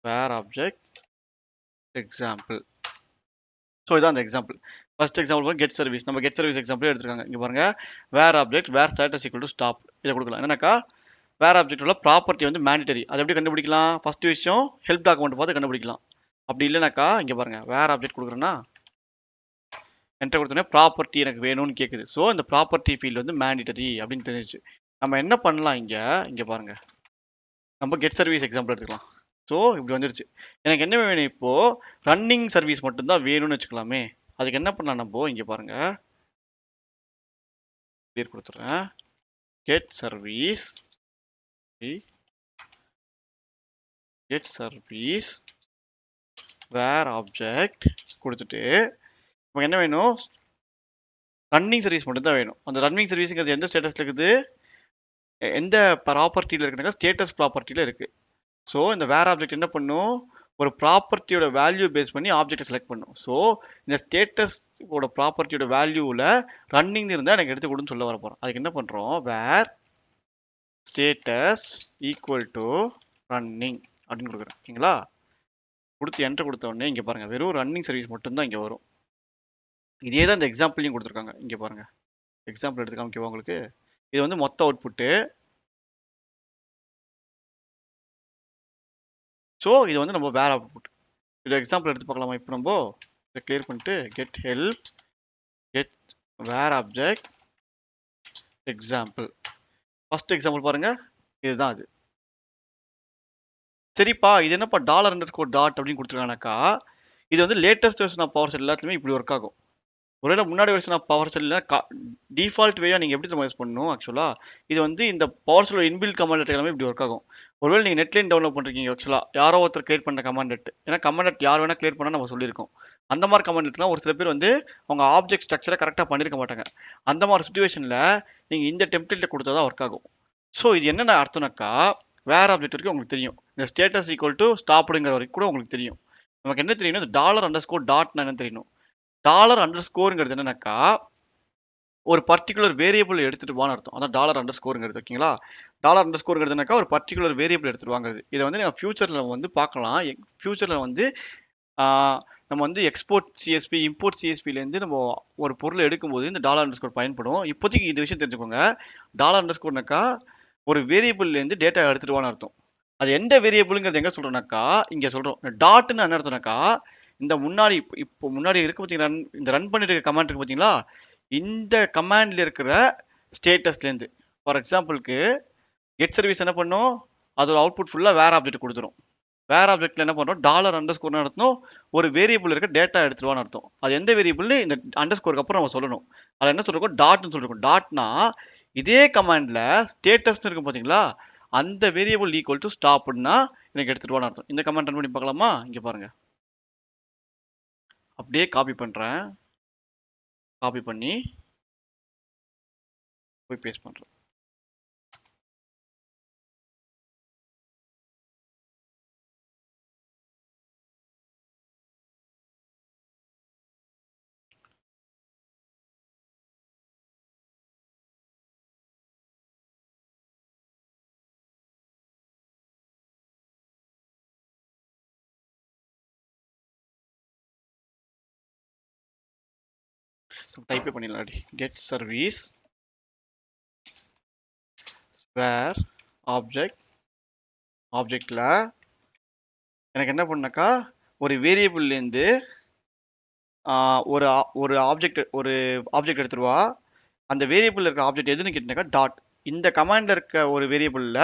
where object example. So இதான் அந்த எக்ஸாம்பிள். ஃபர்ஸ்ட் எக்ஸாம்பிள் பாருங்க, கெட் சர்வீஸ். நம்ம கெட் சர்வீஸ் எக்ஸாம்பிள் எடுத்துருக்காங்க. இங்கே பாருங்க, where object where status equal to stop. இதை கொடுக்கலாம். என்னன்னாக்கா வேர் ஆப்ஜெக்டோட ப்ராப்பர்ட்டி வந்து மேண்டிட்டரி. அதை எப்படி கண்டுபிடிக்கலாம்? ஃபர்ஸ்ட் விஷயம் ஹெல்ப் டாக்குமெண்ட் பார்த்து கண்டுபிடிக்கலாம். அப்படி இல்லைனாக்கா இங்கே பாருங்க, வேர் ஆப்ஜெக்ட் கொடுக்குறேன்னா என்டர் கொடுத்தோன்னே ப்ராப்பர்ட்டி எனக்கு வேணும்னு கேட்குது. ஸோ இந்த ப்ராப்பர்ட்டி ஃபீல்டு வந்து மேண்டிட்டரி அப்படின்னு தெரிஞ்சிச்சு. நம்ம என்ன பண்ணலாம்? இங்கே பாருங்க, நம்ம கெட் சர்வீஸ் எக்ஸாம்பிள் எடுத்துக்கலாம். ஸோ இப்படி வந்துருச்சு. எனக்கு என்ன வேணும்? இப்போ ரன்னிங் சர்வீஸ் மட்டும்தான் வேணும்னு வச்சுக்கலாமே. அதுக்கு என்ன பண்ணலாம்? நம்ம இங்கே பாருங்க, கிளியர் கொடுத்துறேன். கெட் சர்வீஸ் வேர் ஆப்ஜெக்ட் கொடுத்துட்டு நமக்கு என்ன வேணும்? ரன்னிங் சர்வீஸ் மட்டும் தான் வேணும். அந்த ரன்னிங் சர்வீஸ்ங்கிறது எந்த ஸ்டேட்டஸ்ல இருக்குது? எந்த ப்ராப்பர்ட்டியில் இருக்குனாக்கா ஸ்டேட்டஸ் ப்ராப்பர்ட்டியில் இருக்குது. ஸோ இந்த வேர் ஆப்ஜெக்ட் என்ன பண்ணும்? ஒரு ப்ராப்பர்ட்டியோட வேல்யூ பேஸ் பண்ணி ஆப்ஜெக்டை செலக்ட் பண்ணும். ஸோ இந்த ஸ்டேட்டஸோட ப்ராப்பர்ட்டியோட வேல்யூவில் ரன்னிங் இருந்தால் எனக்கு எடுத்து கொடுன்னு சொல்ல வர போகிறோம். அதுக்கு என்ன பண்ணுறோம்? வேர் ஸ்டேட்டஸ் ஈக்குவல் டு ரன்னிங் அப்படின்னு கொடுக்குறேன். ஓகேங்களா? கொடுத்து என்டர் கொடுத்த உடனே இங்கே பாருங்கள், வெறும் ரன்னிங் சர்வீஸ் மட்டும்தான் இங்கே வரும். இதே தான் இந்த எக்ஸாம்பிளையும் கொடுத்துருக்காங்க. இங்கே பாருங்கள், எக்ஸாம்பிள் எடுத்து காமிக்கவா உங்களுக்கு? இது வந்து மொத்த அவுட்புட்டு. ஸோ இது வந்து நம்ம வேற அவுட்புட். இது எக்ஸாம்பிள் எடுத்து பார்க்கலாமா? இப்போ நம்ம இதை கிளியர் பண்ணிட்டு கெட் ஹெல்ப் கெட் வேர் ஆப்ஜெக்ட் எக்ஸாம்பிள். ஃபர்ஸ்ட் எக்ஸாம்பிள் பாருங்க, இதுதான் அது. சரிப்பா, இது என்னப்பா $_டாட் அப்படின்னு கொடுத்துருக்காங்கனாக்கா இது வந்து லேட்டஸ்ட் வெர்ஷன் ஆஃப் பவர் செல் எல்லாத்துலேயுமே இப்படி ஒர்க் ஆகும். ஒருவேளை முன்னாடி வெர்ஷன் ஆஃப் பவர் ஷெல்ல டிஃபால்ட் வேயா நீங்க எப்படி யூஸ் பண்ணணும் ஆக்சுவலா இது வந்து இந்த பவர் ஷெல் இன்பில்ட் கமாண்ட் எல்லாமே இப்படி ஒர்க் ஆகும். ஒருவேளை நீங்க நெட்லைன் டெவலப் பண்றீங்க ஆக்சுவலா யாரோ ஒருத்தர் கிரியேட் பண்ண கமாண்ட், ஏன்னா கமாண்ட் யார் வேணா கிரியேட் பண்ணா நம்ம சொல்லியிருக்கோம். அந்த மாதிரி கமாண்ட் ஒரு சில பேர் வந்து அவங்க ஆப்ஜெக்ட் ஸ்ட்ரக்சரை கரெக்டாக பண்ணியிருக்க மாட்டாங்க. அந்த மாதிரி சுச்சுவேஷன்ல நீங்க இந்த டெம்ப்ளேட்ல கொடுத்தா தான் ஒர்க் ஆகும். ஸோ இது என்னென்ன அர்த்தம்னாக்கா வேற ஆப்ஜெக்ட் வரைக்கும் உங்களுக்கு தெரியும். இந்த ஸ்டேட்டஸ் ஈக்குவல் டு ஸ்டாப்டுங்கிற வரைக்கும் கூட உங்களுக்கு தெரியும். நமக்கு என்ன தெரியணும், இந்த டாலர் அண்டர் ஸ்கோர் டாட்னா என்ன தெரியணும். டாலர் அண்டர் ஸ்கோருங்கிறது என்னன்னாக்கா ஒரு பர்டிகுலர் வேரியபிள் எடுத்துட்டு வான்னு அர்த்தம். அதான் டாலர் அண்டர் ஸ்கோருங்கிறது. ஓகேங்களா? டாலர் அண்டர் ஸ்கோருங்கிறதுனாக்கா ஒரு பர்டிகுலர் வேரியபிள் எடுத்துட்டு வாங்குறது. இதை வந்து நீங்கள் ஃபியூச்சரில் வந்து பார்க்கலாம். ஃபியூச்சரில் வந்து நம்ம வந்து எக்ஸ்போர்ட் சிஎஸ்பி இம்போர்ட் சிஎஸ்பிலேருந்து நம்ம ஒரு பொருள் எடுக்கும்போது இந்த டாலர் அண்டர் ஸ்கோர் பயன்படும். இப்போதைக்கு இந்த விஷயம் தெரிஞ்சுக்கோங்க. டாலர் அண்டர் ஸ்கோர்னாக்கா ஒரு வேரியபிள்லேருந்து டேட்டா எடுத்துட்டு வான்னு அர்த்தம். அது எந்த வேரியபிளுங்கிறது எங்க சொல்றோம்னாக்கா இங்க சொல்றோம். டாட்னு என்ன அர்த்தம்னாக்கா இந்த முன்னாடி இப்போ முன்னாடி இருக்கு பார்த்தீங்களா, இந்த ரன் பண்ணிட்டு இருக்க கமாண்ட் இருக்கு பார்த்தீங்களா, இந்த கமாண்ட்ல இருக்கிற ஸ்டேட்டஸ்லேருந்து ஃபார் எக்ஸாம்பிளுக்கு கெட் சர்வீஸ் என்ன பண்ணும், அதோட அவுட்புட் ஃபுல்லாக வேற ஆப்ஜெக்ட் கொடுத்துரும். வேற ஆப்ஜெக்ட்ல என்ன பண்ணுறோம், டாலர் அண்டர் ஸ்கோர் நடத்தணும், ஒரு வேரியபிள் இருக்க டேட்டா எடுத்துருவான்னு அர்த்தம். அது எந்த வேரியபிள்னு இந்த அண்டர் ஸ்கோருக்கு அப்புறம் நம்ம சொல்லணும். அதில் என்ன சொல்லிருக்கோம், டாட்னு சொல்லிருக்கோம். டாட்னா இதே கமாண்ட்ல ஸ்டேட்டஸ்னு இருக்கும் பார்த்தீங்களா, அந்த வேரியபிள் ஈக்குவல் டு ஸ்டாப்னா எனக்கு எடுத்துருவான்னு அர்த்தம். இந்த கமாண்ட் ரன் பண்ணி பார்க்கலாமா? இங்கே பாருங்க, அப்படியே காப்பி பண்ணுறேன். காப்பி பண்ணி போய் பேஸ்ட் பண்ணுறேன். டைப்பே பண்ணிடலாம். கெட் சர்வீஸ் வேர் ஆப்ஜெக்ட்ல எனக்கு என்ன பண்ணாக்கா ஒரு வேரியபிள்லேருந்து ஒரு ஒரு ஆப்ஜெக்ட் எடுத்துருவா. அந்த வேரியபிள் இருக்க ஆப்ஜெக்ட் எதுன்னு கேட்டீங்கன்னாக்கா டாட். இந்த கமாண்ட்ல இருக்க ஒரு வேரியபிள்ல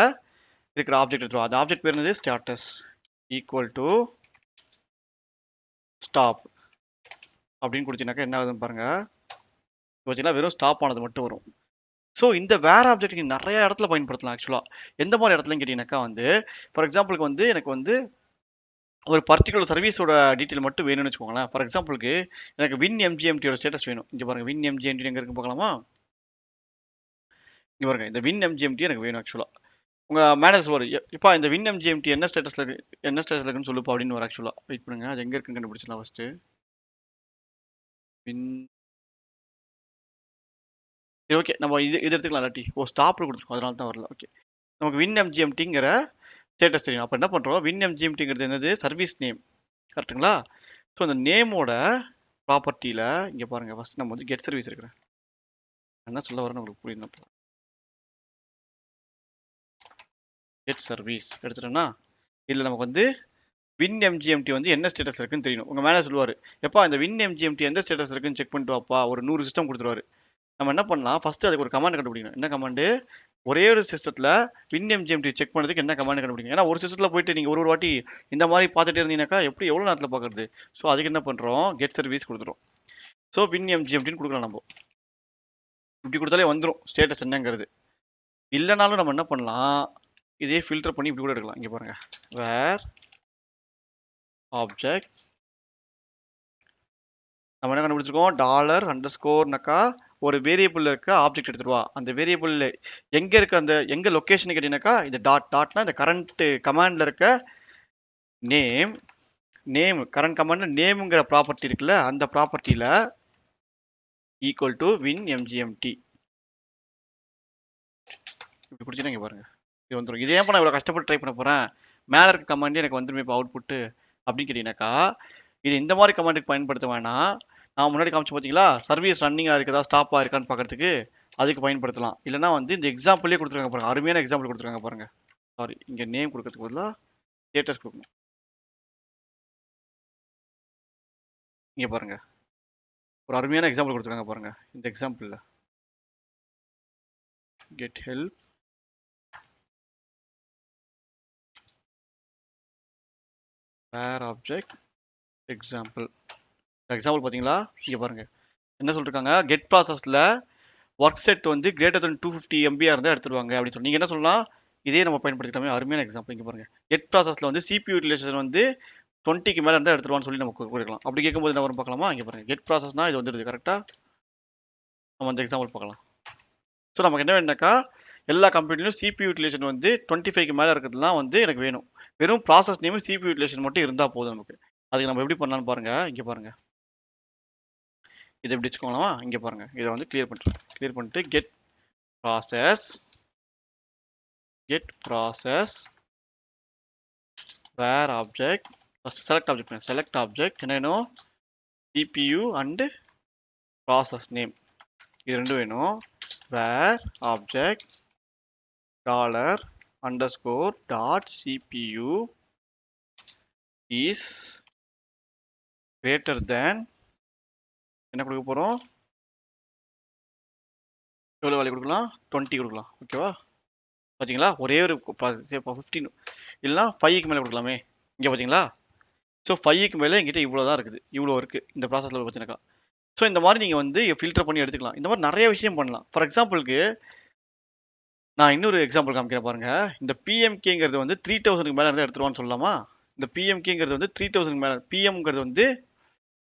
இருக்கிற ஆப்ஜெக்ட் எடுத்துருவா. அந்த ஆப்ஜெக்ட் பேர் என்னது, ஸ்டேட்டஸ் ஈக்குவல் டு ஸ்டாப் அப்படின்னு கொடுத்தீங்கன்னாக்கா என்ன ஆகுதுன்னு பாருங்க. பார்த்தீங்கன்னா வெறும் ஸ்டாப் ஆனது மட்டும் வரும். ஸோ இந்த வேற ஆப்ஜெக்ட் நிறைய இடத்துல பயன்படுத்தலாம் ஆக்சுவலாக. எந்த மாதிரி இடத்துலன்னு கேட்டிங்கனாக்கா வந்து ஃபார் எக்ஸாம்பிளுக்கு வந்து எனக்கு வந்து ஒரு பர்டிகுலர் சர்வீஸோட டீட்டெயில் மட்டும் வேணும்னு வச்சுக்கோங்களேன். ஃபார் எக்ஸாம்பிளுக்கு எனக்கு வின் எம்ஜிஎம்டியோட ஸ்டேட்டஸ் வேணும். இங்கே பாருங்க, வின் எம்ஜிஎம்டி எங்கே இருக்கு பார்க்கலாமா? இங்கே பாருங்க, இந்த வின் எம்ஜிஎம்டி எனக்கு வேணும் ஆக்சுவலாக. உங்கள் மேனேஜர் சொல்லுவார், இப்போ இந்த வின் எம்ஜிஎம்டி என்ன ஸ்டேட்டஸில் இருக்குன்னு சொல்லுப்பா அப்படின்னு வர ஆக்சுவலாக. வெயிட் பண்ணுங்க, அது எங்கே இருக்குன்னு கண்டுபிடிச்சலாம் ஃபஸ்ட்டு. வின் ஓகே, நம்ம இது எடுத்துக்கலாம் இல்லாட்டி. ஸ்டாப்ல கொடுத்துருக்கோம், அதனால தான் வரல. ஓகே, நமக்கு வின் எம்ஜிஎம்டிங்கிற ஸ்டேட்டஸ் தெரியும். அப்போ என்ன பண்ணுறோம், வின் எம்ஜிஎம்டிங்கிறது என்னது, சர்வீஸ் நேம். கரெக்டுங்களா? ஸோ அந்த நேமோட ப்ராப்பர்ட்டியில் இங்கே பாருங்கள், ஃபஸ்ட் நம்ம வந்து கெட் சர்வீஸ் இருக்கிறேன். என்ன சொல்ல வரேன்னு உங்களுக்கு புரியுது. கெட் சர்வீஸ் எடுத்துட்டோம்னா இதில் நமக்கு வந்து வின் எம்ஜிஎம்டி வந்து என்ன ஸ்டேட்டஸ் இருக்குன்னு தெரியணும். உங்கள் மேலே சொல்லுவார், எப்பா இந்த வின் எம்ஜிஎம்டி எந்த ஸ்டேட்டஸ் இருக்குன்னு செக் பண்ணிட்டு வாப்பா, ஒரு 100 சிஸ்டம் கொடுத்துருவாரு. நம்ம என்ன பண்ணலாம், ஃபஸ்ட்டு அதுக்கு ஒரு கமாண்ட் கண்டுபிடிக்கணும். என்ன கமாண்டு, ஒரே ஒரு சிஸ்டத்தில் வின் எம்ஜிஎம்டி செக் பண்ணுறதுக்கு என்ன கமாண்ட் கண்டுபிடிக்கணும். ஏன்னா ஒரு சிஸ்டத்தில் போயிட்டு நீங்கள் ஒரு வாட்டி இந்த மாதிரி பார்த்துட்டே இருந்தீங்கன்னாக்கா எப்படி எவ்வளோ நேரத்தில் பார்க்குறது. ஸோ அதுக்கு என்ன பண்ணுறோம், கெட் சர்வீஸ் கொடுத்துரும். ஸோ வின் எம்ஜிஎம்டின்னு கொடுக்கலாம். நம்ம இப்படி கொடுத்தாலே வந்துடும் ஸ்டேட்டஸ் என்னங்கிறது. இல்லைனாலும் நம்ம என்ன பண்ணலாம், இதே ஃபில்டர் பண்ணி இப்படி கூட எடுக்கலாம். இங்கே பாருங்க, வேர் ஆப்ஜெக்ட் நம்ம என்ன கண்டுபிடிச்சிருக்கோம், டாலர் அண்டர் ஸ்கோர்னாக்கா ஒரு வேரியபிள் இருக்க ஆப்ஜெக்ட் எடுத்துருவா. அந்த வேரியபிள் எங்கே இருக்க, அந்த எங்கே லொக்கேஷன் கேட்டீங்கன்னாக்கா இந்த டாட்னா இந்த கரண்ட் கமாண்டில் இருக்க நேம் கரண்ட் கமாண்ட்ல நேமுங்கிற ப்ராப்பர்ட்டி இருக்குல்ல, அந்த ப்ராப்பர்ட்டியில் ஈக்குவல் டு வின் எம்ஜிஎம்டி இப்படி பிடிச்சினா இங்கே பாருங்க, இது வந்துடும். இதே நான் இவ்வளோ கஷ்டப்பட்டு ட்ரை பண்ண போகிறேன், மேலே இருக்க கமாண்டே எனக்கு வந்துடும் இப்போ அவுட்புட்டு அப்படின்னு கேட்டிங்கனாக்கா இது இந்த மாதிரி கமாண்டுக்கு பயன்படுத்த வேணாம். நான் முன்னாடி காமிச்சு பார்த்தீங்களா, சர்வீஸ் ரன்னிங்காக இருக்குதா ஸ்டாப்பாக இருக்கான்னு பார்க்கறதுக்கு அதுக்கு பயன்படுத்தலாம். இல்லைனா வந்து இந்த எக்ஸாம்பிளே கொடுத்துருக்காங்க பாருங்க, அருமையான எக்ஸாம்பிள் கொடுத்துருக்காங்க பாருங்க. சாரி, இங்கே நேம் கொடுக்கறதுக்கு பதிலாக ஸ்டேட்டஸ் கொடுக்கணும். இங்கே பாருங்க, ஒரு அருமையான எக்ஸாம்பிள் கொடுத்துருக்காங்க பாருங்க. இந்த எக்ஸாம்பிளில் get help where object example. Example பார்த்தீங்களா, இங்கே பாருங்க, என்ன சொல்லிருக்காங்க, கெட் ப்ராசஸில் ஒர்க் செட் வந்து கிரேட்டர் than 250 MB இருந்தால் எடுத்துருவாங்க அப்படின்னு சொல்லி. நீங்கள் என்ன சொல்லலாம், இதே நம்ம பயன்படுத்திக்கலாமே. அருமையான எக்ஸாம்பிள் இங்கே பாருங்க. கெட் ப்ராசஸில் வந்து CPU யூட்டிலைசேஷன் வந்து 20க்கு மேலே இருந்தால் எடுத்துருவான்னு சொல்லி நம்ம கொடுக்கலாம். அப்படி கேட்கும்போது என்ன வரும் பார்க்கலாமா. இங்கே பாருங்க, கெட் ப்ராசஸ்னா இது வந்துடுது கரெக்டாக. நம்ம அந்த எக்ஸாம்பிள் பார்க்கலாம். ஸோ நமக்கு என்ன வேணும்னாக்கா, எல்லா கம்ப்யூட்டர்லையும் CPU யூட்டிலைசேஷன் வந்து 25க்கு மேலே இருக்கிறதுலாம் வந்து எனக்கு வேணும். வெறும் ப்ராசஸ் நேம் CPU யூட்டிலைசேஷன் மட்டும் இருந்தால் போதும் நமக்கு. அதுக்கு நம்ம எப்படி பண்ணலாம்னு பாருங்க. இங்கே பாருங்க, இதை எப்படி வச்சுக்கோங்களாமா. இங்கே பாருங்க, இதை வந்து கிளியர் பண்ணிட்டு கெட் ப்ராசஸ் வேர் ஆப்ஜெக்ட், ஃபர்ஸ்ட் செலக்ட் ஆப்ஜெக்ட் என்ன வேணும், CPU அண்ட் ப்ராசஸ் நேம் இது ரெண்டும் வேணும். வேர் object $_.cpu is greater than என்ன கொடுக்க போகிறோம், எவ்வளோ வேல்யூ கொடுக்கலாம், 20 கொடுக்கலாம். ஓகேவா, பார்த்தீங்களா, ஒரே ஒரு 15 இல்லைனா 5க்கு மேலே கொடுக்கலாமே. இங்கே பார்த்தீங்களா, ஸோ 5க்கு மேலே எங்கிட்ட இவ்வளோ தான் இருக்குது, இவ்வளோ இருக்குது இந்த ப்ராசஸில் பார்த்தீங்கன்னாக்கா. ஸோ இந்த மாதிரி நீங்கள் வந்து ஃபில்டர் பண்ணி எடுத்துக்கலாம். இந்த மாதிரி நிறைய விஷயம் பண்ணலாம். ஃபார் எக்ஸாம்பிளுக்கு நான் இன்னொரு எக்ஸாம்பிள் காமிக்கிறேன் பாருங்க. இந்த PMKங்கிறது வந்து 3000க்கு மேலே இருந்தால் எடுத்துருவான்னு சொல்லலாமா. இந்த PMKங்கிறது வந்து 3000க்கு மேலே, PMங்கிறது வந்து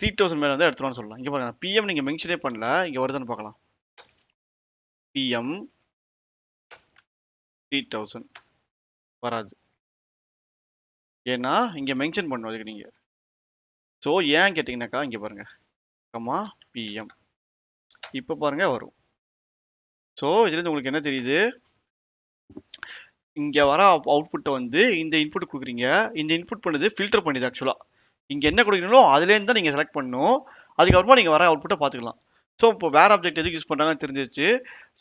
3000 மேலே இருந்தால் எடுத்துருவான்னு சொல்லலாம். இங்கே பாருங்க, PM நீங்கள் மென்ஷனே பண்ணல, இங்கே வருதுன்னு பார்க்கலாம். PM 3000 வராது, ஏன்னா இங்கே மென்ஷன் பண்ணும் அதுக்கு நீங்கள். ஸோ ஏன் கேட்டிங்கனாக்கா, இங்கே பாருங்க, PM இப்போ பாருங்க வரும். ஸோ இதுலேருந்து உங்களுக்கு என்ன தெரியுது, இங்கே வர அவுட்புட்டை வந்து இந்த இன்புட் கொடுக்குறீங்க, இந்த இன்புட் பண்ணுது ஃபில்டர் பண்ணுது. ஆக்சுவலாக இங்கே என்ன கொடுக்குறீங்களோ அதுலேருந்து தான் நீங்கள் செலக்ட் பண்ணணும். அதுக்கப்புறமா நீங்கள் வர அவுட்புட்டை பார்த்துக்கலாம். ஸோ இப்போ வேர் ஆப்ஜெக்ட் எதுக்கு யூஸ் பண்ணுறாங்கன்னு தெரிஞ்சிருச்சு,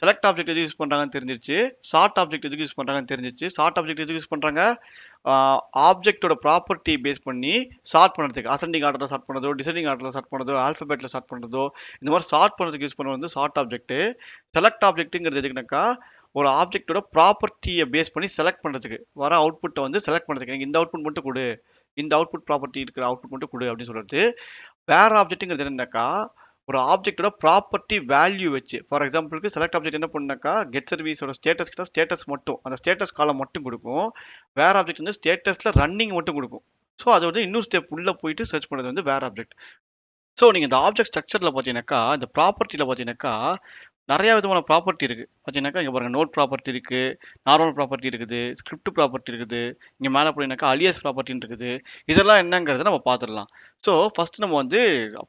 செலக்ட் ஆப்ஜெக்ட் எதுக்கு யூஸ் பண்ணுறாங்கன்னு தெரிஞ்சிருச்சு, சார்ட் ஆப்ஜெக்ட் எதுக்கு யூஸ் பண்ணுறாங்கன்னு தெரிஞ்சிருச்சு. சார்ட் ஆப்ஜெக்ட் எதுக்கு யூஸ் பண்ணுறாங்க, ஆப்ஜெக்டோட ப்ராப்பர்ட்டி பேஸ் பண்ணி சார்ட் பண்ணுறதுக்கு, அசெண்டிங் ஆர்டரில் சார்ட் பண்ணுறதோ, டிசெண்டிங் ஆர்டரில் சார்ட் பண்ணுறதோ, ஆல்ஃபபெட்டில் சார்ட் பண்ணுறதோ, இந்த மாதிரி சார்ட் பண்ணுறதுக்கு யூஸ் பண்ணுறது வந்து சார்ட் ஆப்ஜெக்ட். செலக்ட் ஆப்ஜெக்ட்டுங்கிறது எதுக்குனாக்கா, ஒரு ஆப்ஜெக்டோட ப்ராப்பர்ட்டியை பேஸ் பண்ணி செலக்ட் பண்ணுறதுக்கு, வர அவுட்புட்டை வந்து செலக்ட் பண்ணுறதுக்கு, எனக்கு இந்த அவுட்புட் மட்டும் கொடு, இந்த அவுட்புட் ப்ராப்பர்ட்டி இருக்கிற அவுட்புட் மட்டும் கொடு அப்படின்னு சொல்கிறது. வேற ஆப்ஜெக்ட்டுங்கிறது என்னன்னாக்கா, ஒரு ஆப்ஜெக்டோட ப்ராப்பர்ட்டி வேல்யூ வச்சு, ஃபார் எக்ஸாம்பிளுக்கு செலக்ட் ஆப்ஜெக்ட் என்ன பண்ணாக்கா, கெட் சர்வீஸோட ஸ்டேட்டஸ் கிட்ட ஸ்டேட்டஸ் மட்டும், அந்த ஸ்டேட்டஸ் காலம் மட்டும் கொடுக்கும். வேற ஆப்ஜெக்ட் வந்து ஸ்டேட்டஸில் ரன்னிங் மட்டும் கொடுக்கும். ஸோ அது வந்து இன்னும் ஸ்டெப் உள்ளே போயிட்டு சர்ச் பண்ணுறது வந்து வேற ஆப்ஜெக்ட். ஸோ நீங்கள் இந்த ஆப்ஜெக்ட் ஸ்ட்ரக்சரில் பார்த்தீங்கன்னாக்கா, இந்த ப்ராப்பர்ட்டியில் பார்த்தீங்கன்னாக்கா நிறைய விதமான ப்ராப்பர்ட்டி இருக்குது. பார்த்தீங்கன்னாக்கா இங்கே பாருங்கள், நோட் ப்ராப்பர்ட்டி இருக்குது, நார்மல் ப்ராப்பர்ட்டி இருக்குது, ஸ்கிரிப்ட் ப்ராப்பர்ட்டி இருக்குது, இங்கே மேலே போனீங்கன்னாக்கா அலியஸ் ப்ராப்பர்ட்டின்னு இருக்குது. இதெல்லாம் என்னங்கிறத நம்ம பார்த்துடலாம். ஸோ ஃபர்ஸ்ட் நம்ம வந்து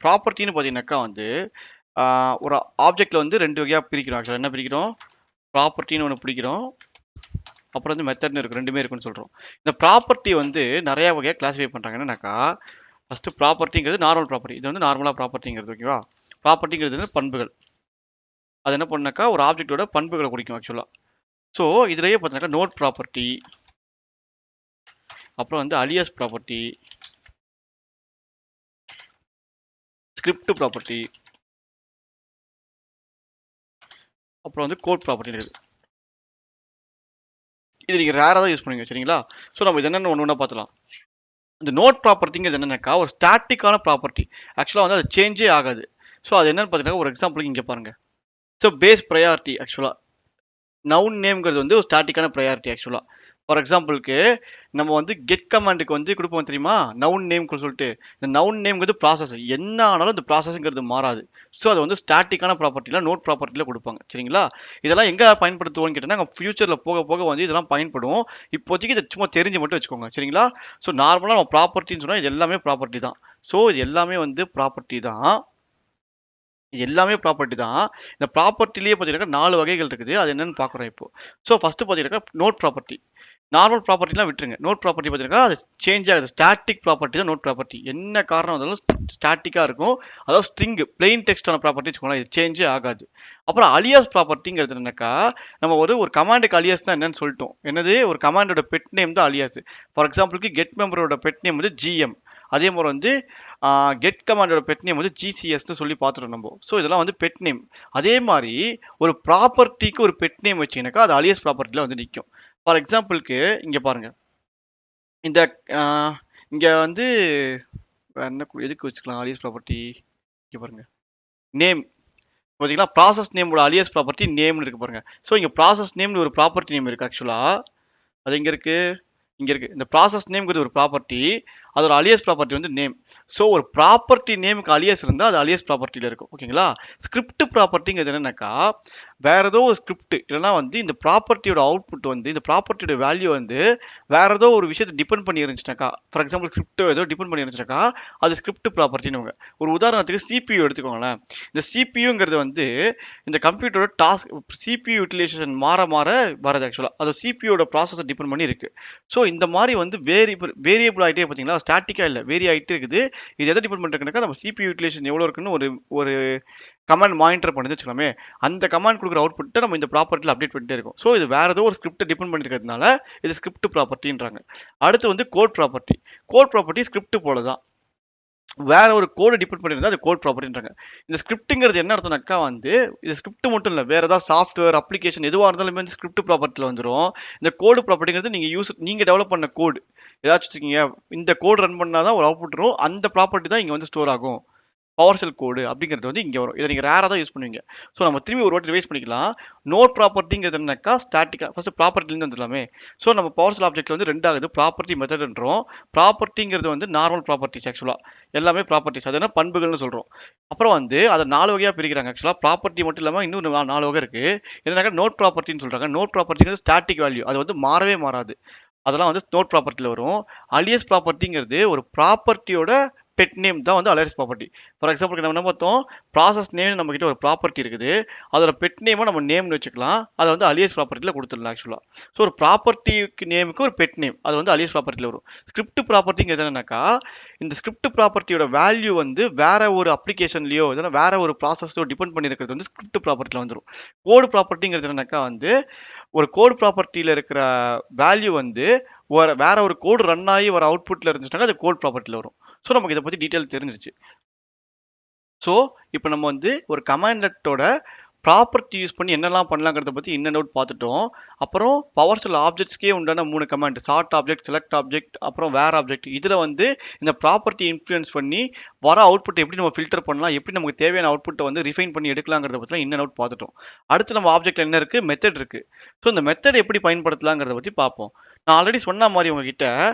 ப்ராப்பர்ட்டின்னு பார்த்தீங்கன்னாக்கா வந்து ஒரு ஆப்ஜெக்டில் வந்து 2 வகையாக பிரிக்கிறோம். ஆக்சுவலாக என்ன பிரிக்கிறோம், ப்ராப்பர்ட்டின்னு ஒன்று பிடிக்கிறோம், அப்புறம் வந்து மெத்தட்னு இருக்குது, ரெண்டுமே இருக்குன்னு சொல்கிறோம். இந்த ப்ராப்பர்ட்டி வந்து நிறைய வகையாக கிளாஸிஃபை பண்ணுறாங்க. என்னன்னாக்கா, ஃபஸ்ட்டு ப்ராப்பர்ட்டிங்கிறது நார்மல் ப்ராப்பர்ட்டி, இது வந்து நார்மலாக ப்ராப்பர்ட்டிங்கிறது. ஓகேவா, ப்ராப்பர்ட்டிங்கிறது பண்புகள். அது என்ன பண்ணாக்கா, ஒரு ஆப்ஜெக்டோட பண்புகளை குறிக்கும் ஆக்சுவலாக. ஸோ இதுலேயே பார்த்தீங்கன்னாக்கா நோட் ப்ராப்பர்ட்டி, அப்புறம் வந்து அலியஸ் ப்ராப்பர்ட்டி, ஸ்கிரிப்ட் ப்ராப்பர்ட்டி, அப்புறம் வந்து கோட் ப்ராப்பர்ட்டி இருக்குது. இது நீங்கள் ரேராக தான் யூஸ் பண்ணுவீங்க, சரிங்களா. ஸோ நம்ம இது என்னென்னு ஒன்று ஒன்றா பார்த்துலாம். இந்த நோட் ப்ராப்பர்ட்டிங்கிறது என்னன்னாக்கா ஒரு ஸ்டாட்டிக்கான ப்ராப்பர்ட்டி. ஆக்சுவலாக வந்து அது சேஞ்சே ஆகாது. ஸோ அது என்னன்னு பார்த்தீங்கன்னா, ஒரு எக்ஸாம்பிளுக்கு இங்கே பாருங்கள். ஸோ பேஸ் ப்ரையாரிட்டி, ஆக்சுவலாக நவுன் நேம்ங்கிறது வந்து ஒரு ஸ்டாட்டிக்கான ப்ரையாரிட்டி. ஆக்சுவலாக ஃபார் எக்ஸாம்பிளுக்கு நம்ம வந்து கெட் கமாண்டுக்கு வந்து கொடுப்போம் தெரியுமா, நவுன் நேம் சொல்லிட்டு. இந்த நவுன் நேம்ங்கிறது ப்ராசஸ், என்ன ஆனாலும் இந்த ப்ராசஸ்ங்கிறது மாறாது. ஸோ அது வந்து ஸ்டாட்டிக்கான ப்ராப்பர்ட்டியில் நோட் ப்ராப்பர்ட்டியில் கொடுப்பாங்க, சரிங்களா. இதெல்லாம் எங்கே பயன்படுத்துவோன்னு கேட்டீங்கன்னா, ஃபியூச்சரில் போக போக வந்து இதெல்லாம் பயன்படும். இப்போதைக்கு இதை சும்மா தெரிஞ்சு மட்டும் வச்சுக்கோங்க, சரிங்களா. ஸோ நார்மலாக நம்ம ப்ராப்பர்ட்டின்னு சொன்னால் இது எல்லாமே ப்ராப்பர்ட்டி தான். ஸோ இது எல்லாமே வந்து ப்ராப்பர்ட்டி தான், எல்லாமே ப்ராப்பர்ட்டி தான். இந்த ப்ராப்பர்ட்டிலேயே பார்த்தீங்கன்னா 4 வகைகள் இருக்குது. அது என்னன்னு பார்க்குறோம் இப்போ. ஸோ ஃபஸ்ட்டு பார்த்தீங்கன்னா நோட் ப்ராப்பர்ட்டி. நார்மல் ப்ராப்பர்ட்டிலாம் விட்டுருங்க. நோட் ப்ராப்பர்ட்டி பார்த்தீங்கன்னா அது சேஞ்ச் ஆகுது. ஸ்டாட்டிக் ப்ராப்பர்ட்டி தான் நோட் ப்ராப்பர்ட்டி. என்ன காரணம் வந்தாலும் ஸ்டாட்டிக்காக இருக்கும். அதாவது ஸ்ட்ரிங் பிளெயின் டெக்ஸ்டான ப்ராப்பர்ட்டி வச்சுக்கோங்களேன், இது சேஞ்சே ஆகாது. அப்புறம் அலியாஸ் ப்ராப்பர்ட்டிங்கிறது என்னக்கா, நம்ம ஒரு கமாண்டுக்கு அலியாஸ் தான் என்னன்னு சொல்லிட்டோம். என்னது, ஒரு கமாண்டோட பெட் நேம் தான் அலியாஸ். ஃபார் எக்ஸாம்பிளுக்கு கெட் மெம்பரோட பெட் நேம் வந்து GM. அதே மாதிரி வந்து கெட் கமாண்டோட பெட் நேம் வந்து GCSன்னு சொல்லி பார்த்துட்டோம் நம்ம. ஸோ இதெல்லாம் வந்து பெட் நேம். அதே மாதிரி ஒரு ப்ராப்பர்ட்டிக்கு ஒரு பெட் நேம் வச்சிங்கனாக்கா அது அலியஸ் ப்ராப்பர்ட்டியில் வந்து நிற்கும். ஃபார் எக்ஸாம்பிளுக்கு இங்கே பாருங்கள், இந்த இங்கே வந்து என்ன எதுக்கு வச்சுக்கலாம் அலியஸ் ப்ராப்பர்ட்டி, இங்கே பாருங்கள். நேம் பார்த்தீங்களா, ப்ராசஸ் நேமோட அலியஸ் ப்ராப்பர்ட்டி நேம்னு இருக்கு பாருங்க. ஸோ இங்கே ப்ராசஸ் நேம்னு ஒரு ப்ராப்பர்ட்டி நேம் இருக்கு ஆக்சுவலாக. அது எங்கே இருக்கு? இங்கே இருக்கு. இந்த ப்ராசஸ் நேம்ங்கிறது ஒரு ப்ராப்பர்ட்டி, அதோட அலியஸ் ப்ராப்பர்ட்டி வந்து நேம். ஸோ ஒரு ப்ராப்பர்ட்டி நேமுக்கு அலியஸ் இருந்தால் அது அலியஸ் ப்ராப்பர்ட்டியில் இருக்கும். ஓகேங்களா? ஸ்கிரிப்ட் ப்ராப்பர்ட்டிங்கிறது என்னன்னாக்கா, வேற ஏதோ ஒரு ஸ்கிரிப்ட் இல்லைனா வந்து இந்த ப்ராப்பர்ட்டியோட அவுட்புட் வந்து இந்த ப்ராப்பர்ட்டியோட வேல்யூ வந்து வேற ஏதோ ஒரு விஷயத்தை டிபெண்ட் பண்ணி இருந்துச்சுனாக்கா, ஃபார் எக்ஸாம்பிள் ஸ்கிரிப்ட் ஏதோ டிபெண்ட் பண்ணி இருந்துச்சுனாக்கா அது ஸ்கிரிப்ட் ப்ராப்பர்ட்டின்னு. ஒரு உதாரணத்துக்கு சிபியூ எடுத்துக்கோங்களேன். இந்த சிபியூங்கிறது வந்து இந்த கம்ப்யூட்டரோட டாஸ்க் சிபியூ யூட்டிலைசேஷன் மாற மாற வரது ஆக்சுவலாக. அது சிபியூட ப்ராசஸை டிபெண்ட் பண்ணி இருக்கு. ஸோ இந்த மாதிரி வந்து வேரியபிள் ஆகிட்டே பார்த்தீங்களா, ஸ்டாட்டிக்காக இல்லை, வேரி ஆகிட்டே இருக்குது. இது எதை டிபெண்ட் பண்ணிருக்குனாக்கா நம்ம சிபியூ யூட்டிலைசேஷன் எவ்வளோ இருக்குன்னு ஒரு ஒரு கமாண்ட் மானிட்டர் பண்ணி வச்சுக்கலாமே, அந்த கமாண்ட் கொடுக்குற அவுட்புட்டை நம்ம இந்த ப்ராப்பர்ட்டியில் அப்டேட் பண்ணிட்டே இருக்கும். ஸோ இது வேற ஏதோ ஒரு ஸ்கிரிப்டை டிபெண்ட் பண்ணிருக்கிறதுனால இது ஸ்கிரிப்ட் ப்ராப்பர்ட்டின்றாங்க. அடுத்து வந்து code property. Code property script போல தான், வேற ஒரு கோடு டிபெண்ட் பண்ணியிருந்தா அது கோட் ப்ராப்பர்ட்டின்றாங்க. இந்த ஸ்கிரிப்ட்டுங்கிறது என்ன அர்த்தம்னாக்கா வந்து இது ஸ்கிரிப்ட் மட்டும் இல்லை, வேற ஏதாவது சாஃப்ட்வேர் அப்ளிகேஷன் எதுவாக இருந்தாலுமே வந்து ஸ்கிரிப்ட் ப்ராப்பர்ட்டியில் வந்துடும். இந்த கோடு ப்ராப்பர்ட்டிங்கிறது நீங்கள் டெவலப் பண்ண கோடு ஏதாச்சும் வச்சுருக்கீங்க, இந்த கோடு ரன் பண்ணால் தான் ஒரு அவுட்புட் வரும், அந்த ப்ராப்பர்ட்டி தான் இங்கே வந்து ஸ்டோர் ஆகும். பவர் ஷெல் கோடு அப்படிங்கிறது வந்து இங்கே வரும். இதை நீங்கள் ரேராக தான் யூஸ் பண்ணுவீங்க. ஸோ நம்ம திரும்பி ஒரு வாட்டி ரிவைஸ் பண்ணிக்கலாம். நோட் ப்ராப்பர்ட்டிங்கிறது என்னக்கா, ஸ்டாட்டிக்காக ஃபர்ஸ்ட் ப்ராப்பர்ட்டிலேருந்து வந்துடலாமே. ஸோ நம்ம பவர் ஷெல் ஆப்ஜெக்ட்ல வந்து ரெண்டு ஆகுது, ப்ராப்பர்ட்டி மெத்தட்ன்றோம். ப்ராப்பர்ட்டிங்கிறது வந்து நார்மல் ப்ராப்பர்ட்டிஸ் ஆக்சுவலாக, எல்லாமே ப்ராப்பர்ட்டிஸ், அது என்ன பண்புகள்னு சொல்கிறோம். அப்புறம் வந்து அதை 4 வகையாக பிரிக்கிறாங்க ஆக்சுவலாக. ப்ராப்பர்ட்டி மட்டும் இல்லாமல் இன்னும் 4 வகை இருக்குது. என்னன்னாக்கா நோட் ப்ராப்பர்ட்டின்னு சொல்கிறாங்க. நோட் ப்ராப்பர்ட்டிங்கிறது ஸ்டாட்டிக் வேல்யூ, அது வந்து மாறவே மாறாது, அதெல்லாம் வந்து நோட் ப்ராப்பர்ட்டியில் வரும். அலியஸ் ப்ராப்பர்ட்டிங்கிறது ஒரு ப்ராப்பர்ட்டியோட பெட் நேம் தான் வந்து அலியஸ் ப்ராப்பர்ட்டி. ஃபார் எக்ஸாம்பிள் நம்ம என்ன பார்த்தோம், ப்ராசஸ் நேம் நம்ம கிட்ட ஒரு ப்ராப்பர்ட்டி இருக்குது, அதோட பெட் நேமை நம்ம நேம்னு வச்சுக்கலாம், அதை வந்து அலியஸ் ப்ராப்பர்ட்டியில் கொடுத்துடலாம் ஆக்சுவலாக. ஸோ ஒரு ப்ராப்பர்ட்டிக்கு நேமுக்கு ஒரு பெட் நேம், அது வந்து அலியஸ் ப்ராப்பர்ட்டியில் வரும். ஸ்கிரிப்ட் ப்ராப்பர்ட்டிங்கிறது என்னன்னாக்கா, இந்த ஸ்கிரிப்ட் ப்ராப்பர்ட்டியோட வேல்யூ வந்து வேற ஒரு அப்ளிகேஷன்லையோ இல்லைன்னா வேற ஒரு ப்ராசஸோ டிபெண்ட் பண்ணியிருக்கிறது வந்து ஸ்கிரிப்ட் ப்ராப்பர்ட்டியில் வந்துடும். கோடு ப்ராப்பர்ட்டிங்கிறது என்னன்னாக்கா வந்து ஒரு கோடு ப்ராப்பர்ட்டியில் இருக்கிற வேல்யூ வந்து வேற ஒரு கோடு ரன் ஆகி வர அவுட்புட்ல இருந்துச்சுன்னா அது கோட் ப்ராப்பர்ட்டியில் வரும். ஸோ நமக்கு இதை பற்றி டீட்டெயில் தெரிஞ்சிருச்சு. ஸோ இப்போ நம்ம வந்து ஒரு கமாண்டட்டோட ப்ராப்பர்ட்டி யூஸ் பண்ணி என்னெல்லாம் பண்ணலாங்கிறத பற்றி இன் அண்ட் அவுட் பார்த்துட்டோம். அப்புறம் பவர் ஷெல் ஆப்ஜெக்ட்ஸ்க்கே உண்டான 3 command, sort object, select object, அப்புறம் வேர் ஆப்ஜெக்ட். இதில் வந்து இந்த ப்ராப்பர்ட்டி இன்ஃப்ளூயன்ஸ் பண்ணி வர அவுட்புட் எப்படி நம்ம ஃபில்டர் பண்ணலாம், எப்படி நமக்கு தேவையான அவுட்புட்டை வந்து ரிஃபைன் பண்ணி எடுக்கலாங்கிறத பற்றிலாம் இன் அண்ட் அவுட் பார்த்துட்டோம். அடுத்து நம்ம ஆப்ஜெக்ட் என்ன இருக்குது, மெத்தட் இருக்குது. ஸோ இந்த மெத்தட் எப்படி பயன்படுத்தலாங்கிறத பற்றி பார்ப்போம். நான் ஆல்ரெடி சொன்ன மாதிரி உங்ககிட்ட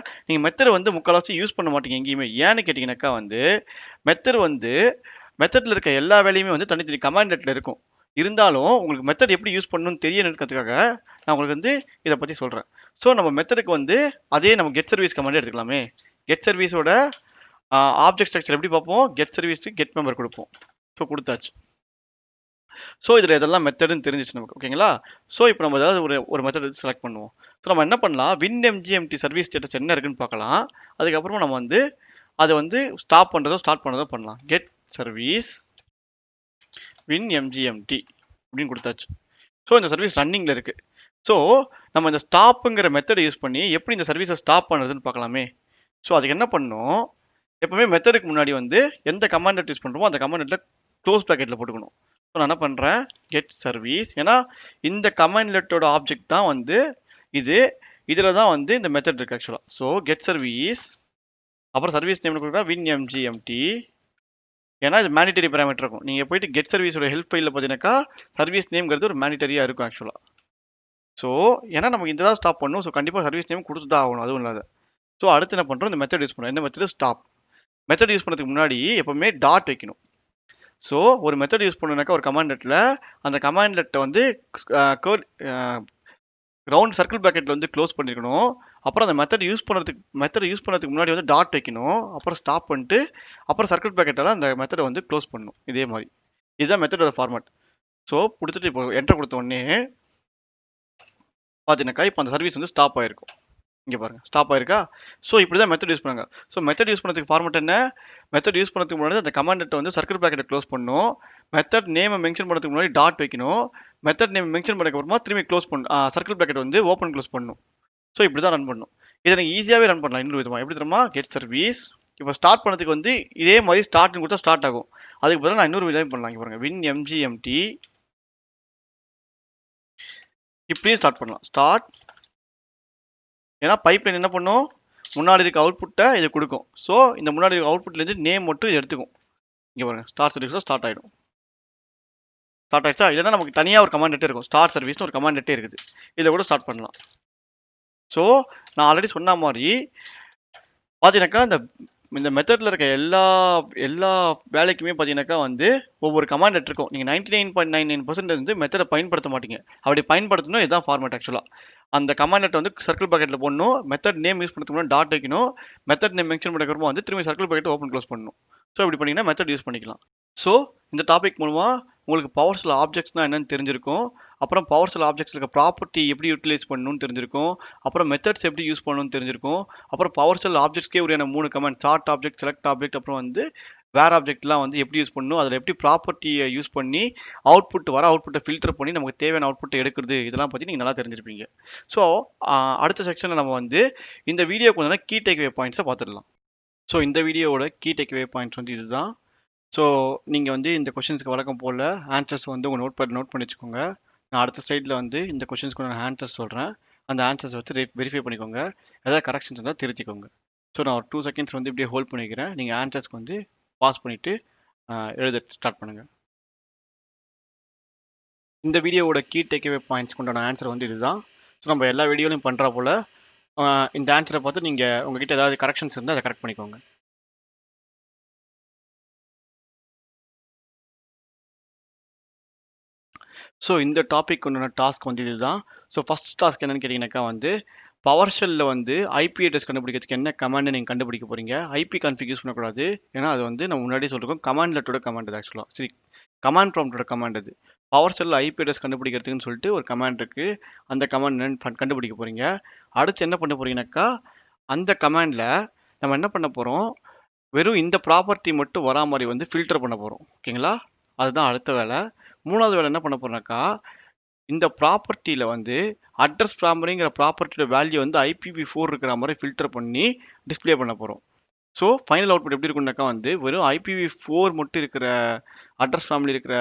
நீங்கள் மெத்தடை வந்து முக்கால்வாசி யூஸ் பண்ண மாட்டீங்க எங்கேயுமே. ஏன்னு கேட்டிங்கனாக்கா வந்து மெத்தட் வந்து மெத்தடில் இருக்க எல்லா வேலையுமே வந்து தனித்தனி கமாண்டட்டில் இருக்கும். இருந்தாலும் உங்களுக்கு மெத்தட் எப்படி யூஸ் பண்ணணும்னு தெரியணுன்றதுக்காக நான் உங்களுக்கு வந்து இதை பற்றி சொல்கிறேன். ஸோ நம்ம மெத்தடுக்கு வந்து அதே நம்ம கெட் சர்வீஸ் கமாண்டே எடுத்துக்கலாமே. கெட் சர்வீஸோட ஆப்ஜெக்ட் ஸ்ட்ரக்சர் எப்படி பார்ப்போம், கெட் சர்வீஸ் கெட் மெம்பர் கொடுப்போம். ஸோ கொடுத்தாச்சு. ஸோ இதில் இதெல்லாம் மெத்தடுன்னு தெரிஞ்சிச்சு நமக்கு. ஓகேங்களா? ஸோ இப்போ நம்ம ஏதாவது ஒரு மெத்தட் செலக்ட் பண்ணுவோம். ஸோ நம்ம என்ன பண்ணலாம், WinMGMT சர்வீஸ் ஸ்டேட்டஸ் என்ன இருக்குன்னு பார்க்கலாம். அதுக்கப்புறமா நம்ம வந்து அதை வந்து ஸ்டாப் பண்ணுறதோ ஸ்டார்ட் பண்ணுறதோ பண்ணலாம். கெட் சர்வீஸ் WinMGMT அப்படின்னு கொடுத்தாச்சு. ஸோ இந்த சர்வீஸ் ரன்னிங்கில் இருக்குது. ஸோ நம்ம இந்த ஸ்டாப்புங்கிற மெத்தடை யூஸ் பண்ணி எப்படி இந்த சர்வீஸை ஸ்டாப் பண்ணுறதுன்னு பார்க்கலாமே. ஸோ அதுக்கு என்ன பண்ணணும், எப்பவுமே மெத்தடுக்கு முன்னாடி வந்து எந்த கமாண்டட் யூஸ் பண்ணுறோமோ அந்த கமாண்டட்டில் க்ளோஸ் ப்ராக்கெட்டில் போட்டுக்கணும். ஸோ நான் என்ன பண்ணுறேன், கெட் சர்வீஸ், ஏன்னா இந்த கமாண்ட்லெட்டோட ஆப்ஜெக்ட் தான் வந்து இது, இதில் தான் வந்து இந்த மெத்தட் இருக்குது ஆக்சுவலாக. ஸோ கெட் சர்வீஸ், அப்புறம் சர்வீஸ் நேம்னு கொடுக்குறேன் WinMGMT, ஏன்னா இது மேனிட்டரி பேராமீட்டர் இருக்கும். நீங்கள் போயிட்டு கெட் சர்வீஸோட ஹெல்ப் ஃபைலில் பார்த்தீங்கன்னாக்கா சர்வீஸ் நேம்ங்கிறது ஒரு மேனிட்டரியாக இருக்கும் ஆக்சுவலாக. ஸோ ஏன்னா நமக்கு இந்த தான் ஸ்டாப் பண்ணணும். ஸோ கண்டிப்பாக சர்வீஸ் நேம் கொடுத்து தான் ஆகணும், அதுவும் இல்லாத. ஸோ அடுத்து என்ன பண்ணுறோம், இந்த மெத்தட் யூஸ் பண்ணுறோம். என்ன மெத்தட், ஸ்டாப். மெத்தட் யூஸ் பண்ணுறதுக்கு முன்னாடி எப்பவுமே டாட் வைக்கணும். ஸோ ஒரு மெத்தட் யூஸ் பண்ணணுனாக்கா ஒரு கமாண்டட்டில் அந்த கமாண்ட்லெட்டை வந்து ரவுண்ட் சர்க்கிள் ப்ராக்கெட்டில் வந்து க்ளோஸ் பண்ணிக்கணும். அப்புறம் அந்த மெத்தட் யூஸ் பண்ணுறதுக்கு முன்னாடி வந்து டாட் வைக்கணும். அப்புறம் ஸ்டாப் பண்ணிட்டு அப்புறம் சர்க்கிள் ப்ராக்கெட்டால் அந்த மெத்தடை வந்து க்ளோஸ் பண்ணணும். இதே மாதிரி இதுதான் மெத்தடோட ஃபார்மேட். ஸோ கொடுத்துட்டு இப்போ என்டர் கொடுத்த உடனே பார்த்தீங்கன்னாக்கா இப்போ அந்த சர்வீஸ் வந்து ஸ்டாப் ஆகிருக்கும். இங்கே பாருங்கள், ஸ்டாப் ஆயிருக்கா. ஸோ இப்படி தான் மெத்தட் யூஸ் பண்ணுங்க. ஸோ மெத்தட் யூஸ் பண்ணுறதுக்கு ஃபார்மேட் என்ன, மெத்தட் யூஸ் பண்ணுறதுக்கு முன்னாடி அந்த கமாண்டட்டை வந்து சர்க்கிள் ப்ராக்கெட்டை க்ளோஸ் பண்ணணும். மெத்தட் நேமை மென்ஷன் பண்ணுறதுக்கு முன்னாடி டாட் வைக்கணும். மெத்தட் நேம் மென்ஷன் பண்ணதுக்கப்புறமா திரும்பி க்ளோஸ் பண்ணணும், சர்க்கிள் ப்ராக்கெட் வந்து ஓப்பன் க்ளோஸ் பண்ணணும். ஸோ இப்படி தான் ரன் பண்ணணும். இதை நீங்கள் ஈஸியாகவே ரன் பண்ணலாம் இன்னொரு விதமாக. எப்படி தெரியுமா, கெட் சர்வீஸ், இப்போ ஸ்டார்ட் பண்ணதுக்கு வந்து இதே மாதிரி ஸ்டார்ட்னு கொடுத்தா ஸ்டார்ட் ஆகும். அதுக்கு பதிலாக நான் இன்னொரு விதம் பண்ணலாம். இங்கே பாருங்கள், WinMGMT இப்படியே ஸ்டார்ட் பண்ணலாம். ஸ்டார்ட், ஏன்னா பைப்லைன் என்ன பண்ணும், முன்னாடி இருக்க அவுட்புட்டை இது கொடுக்கும். ஸோ இந்த முன்னாடி இருக்க அவுட்புட்லேருந்து நேம் மட்டும் இது எடுத்துக்கும். இங்கே பாருங்கள், ஸ்டார்ட் சர்வீஸாக ஸ்டார்ட் ஆகிடும். ஸ்டார்ட் ஆயிடுச்சா? இல்லைன்னா நமக்கு தனியாக ஒரு கமாண்ட் நெட்டே இருக்கும். ஸ்டார்ட் சர்வீஸ்னு ஒரு கமாண்ட் நெட்டே இருக்குது. இதில் கூட ஸ்டார்ட் பண்ணலாம். ஸோ நான் ஆல்ரெடி சொன்ன மாதிரி பார்த்தீங்கன்னாக்கா இந்த மெத்தடில் இருக்க எல்லா எல்லா வேலைக்குமே பார்த்தீங்கன்னாக்கா வந்து ஒவ்வொரு கமாண்ட் லெட்டர் இருக்கும். நீங்கள் 99.99% வந்து மெத்தடை பயன்படுத்த மாட்டீங்க. அப்படி பயன்படுத்தணும், இதுதான் ஃபார்மேட் ஆக்சுவலாக. அந்த கமாண்ட் லெட்டர் வந்து சர்க்கிள் பாக்கெட்டில் போடணும், மெத்தட் நேம் யூஸ் பண்ணுறதுக்கு முன்னாடி டாட் வைக்கணும், மெத்தட் நேம் மென்ஷன் பண்ணுறதுக்கு வந்து திரும்பி சர்க்கிள் பாக்கெட் ஓப்பன் க்ளோஸ் பண்ணணும். ஸோ இப்படி பண்ணிங்கன்னா மெத்தட் யூஸ் பண்ணிக்கலாம். ஸோ இந்த டாபிக் மூலமாக உங்களுக்கு பவர் ஷெல் ஆப்ஜெக்ட்ஸ்னா என்னன்னு தெரிஞ்சிருக்கும். அப்புறம் பவர் ஷெல் ஆப்ஜெக்ட்ஸ் இருக்க ப்ராப்பர்ட்டி எப்படி யூட்டிலைஸ் பண்ணணும்னு தெரிஞ்சிருக்கும். அப்புறம் மெத்தட்ஸ் எப்படி யூஸ் பண்ணணும்னு தெரிஞ்சிருக்கும். அப்புறம் பவர் ஷெல் ஆப்ஜெக்ட்ஸ்க்கே உரியான 3 comment, sort object, select object, அப்புறம் வந்து வேர் ஆப்ஜெக்ட்லாம் வந்து எப்படி யூஸ் பண்ணணும், அதில் எப்படி ப்ராப்பர்ட்டியை யூஸ் பண்ணி அவுட்புட்டை ஃபில்டர் பண்ணி நமக்கு தேவையான அவுட்புட்டை எடுக்கிறது, இதெல்லாம் பற்றி நீங்கள் நல்லா தெரிஞ்சிருப்பீங்க. ஸோ அடுத்த செக்ஷனில் நம்ம வந்து இந்த வீடியோக்கு வந்து கீ டேக்அவே பாயிண்ட்ஸை பார்த்துடலாம். ஸோ இந்த வீடியோவோட கீ டேக்அவே பாயிண்ட்ஸ் வந்து இதுதான். ஸோ நீங்கள் வந்து இந்த கொஷின்ஸ்க்கு வழக்கம் போல் ஆன்சர்ஸ் வந்து உங்கள் நோட் பண்ணி வச்சுக்கோங்க. நான் அடுத்த ஸ்லைடில் வந்து இந்த கொஷின்ஸ்க்கு நான் ஆன்சர்ஸ் சொல்கிறேன். அந்த ஆன்சர்ஸ் வச்சு வெரிஃபை பண்ணிக்கோங்க. ஏதாவது கரெக்ஷன்ஸ் இருந்தால் திருத்திக்கோங்க. ஸோ நான் ஒரு 2 செகண்ட்ஸ் வந்து இப்படியே ஹோல்ட் பண்ணிக்கிறேன். நீங்கள் ஆன்சர்ஸ்க்கு வந்து பாஸ் பண்ணிவிட்டு எழுத ஸ்டார்ட் பண்ணுங்கள். இந்த வீடியோவோட கீ டேக்அவே பாயிண்ட்ஸ்க்கு உண்டான ஆன்சர் வந்து இதுதான். ஸோ நம்ம எல்லா வீடியோலையும் பண்ணுறா போல் இந்த ஆன்சரை பார்த்து நீங்கள் உங்ககிட்ட ஏதாவது கரெக்ஷன்ஸ் இருந்தால் அதை கரெக்ட் பண்ணிக்கோங்க. ஸோ இந்த டாபிக் உண்டான டாஸ்க் வந்து இதுதான். ஸோ ஃபஸ்ட் டாஸ்க் என்னன்னு கேட்டிங்கனாக்கா வந்து பவர் ஷெல்லில் வந்து ஐபி அட்ரஸ் கண்டுபிடிக்கிறதுக்கு என்ன கமாண்ட் நீங்கள் கண்டுபிடிக்க போகிறீங்க. ஐபி கான்ஃபிக் யூஸ் பண்ணக்கூடாது. ஏன்னா அது வந்து நம்ம முன்னாடியே சொல்லிருக்கோம், கமாண்ட் லெட்டரோட கமாண்ட் அது ஆக்சுவலாக. சரி, கமாண்ட் ப்ராம்ப்டோட கமாண்ட் அது. பவர் ஷெல்லில் ஐபி அட்ரஸ் கண்டுபிடிக்கிறதுக்குன்னு சொல்லிட்டு ஒரு கமாண்ட் இருக்குது. அந்த கமாண்ட் என்னன்னு கண்டுபிடிக்க போகிறீங்க. அடுத்து என்ன பண்ண போகிறீங்கனாக்கா அந்த கமாண்டில் நம்ம என்ன பண்ண போகிறோம், வெறும் இந்த ப்ராப்பர்ட்டி மட்டும் வரா மாதிரி வந்து ஃபில்டர் பண்ண போகிறோம். ஓகேங்களா? அதுதான் அடுத்த வேலை. மூணாவது வேலை என்ன பண்ண போகிறோம்னாக்கா இந்த ப்ராப்பர்ட்டியில் வந்து அட்ரஸ் ப்ராமரிங்கிற ப்ராப்பர்ட்டியோட வேல்யூ வந்து IPv4 இருக்கிற மாதிரி ஃபில்டர் பண்ணி டிஸ்பிளே பண்ண போகிறோம். ஸோ ஃபைனல் அவுட்புட் எப்படி இருக்குன்னாக்கா வந்து வெறும் IPv4 மட்டும் இருக்கிற அட்ரஸ் ஃபேமிலி இருக்கிற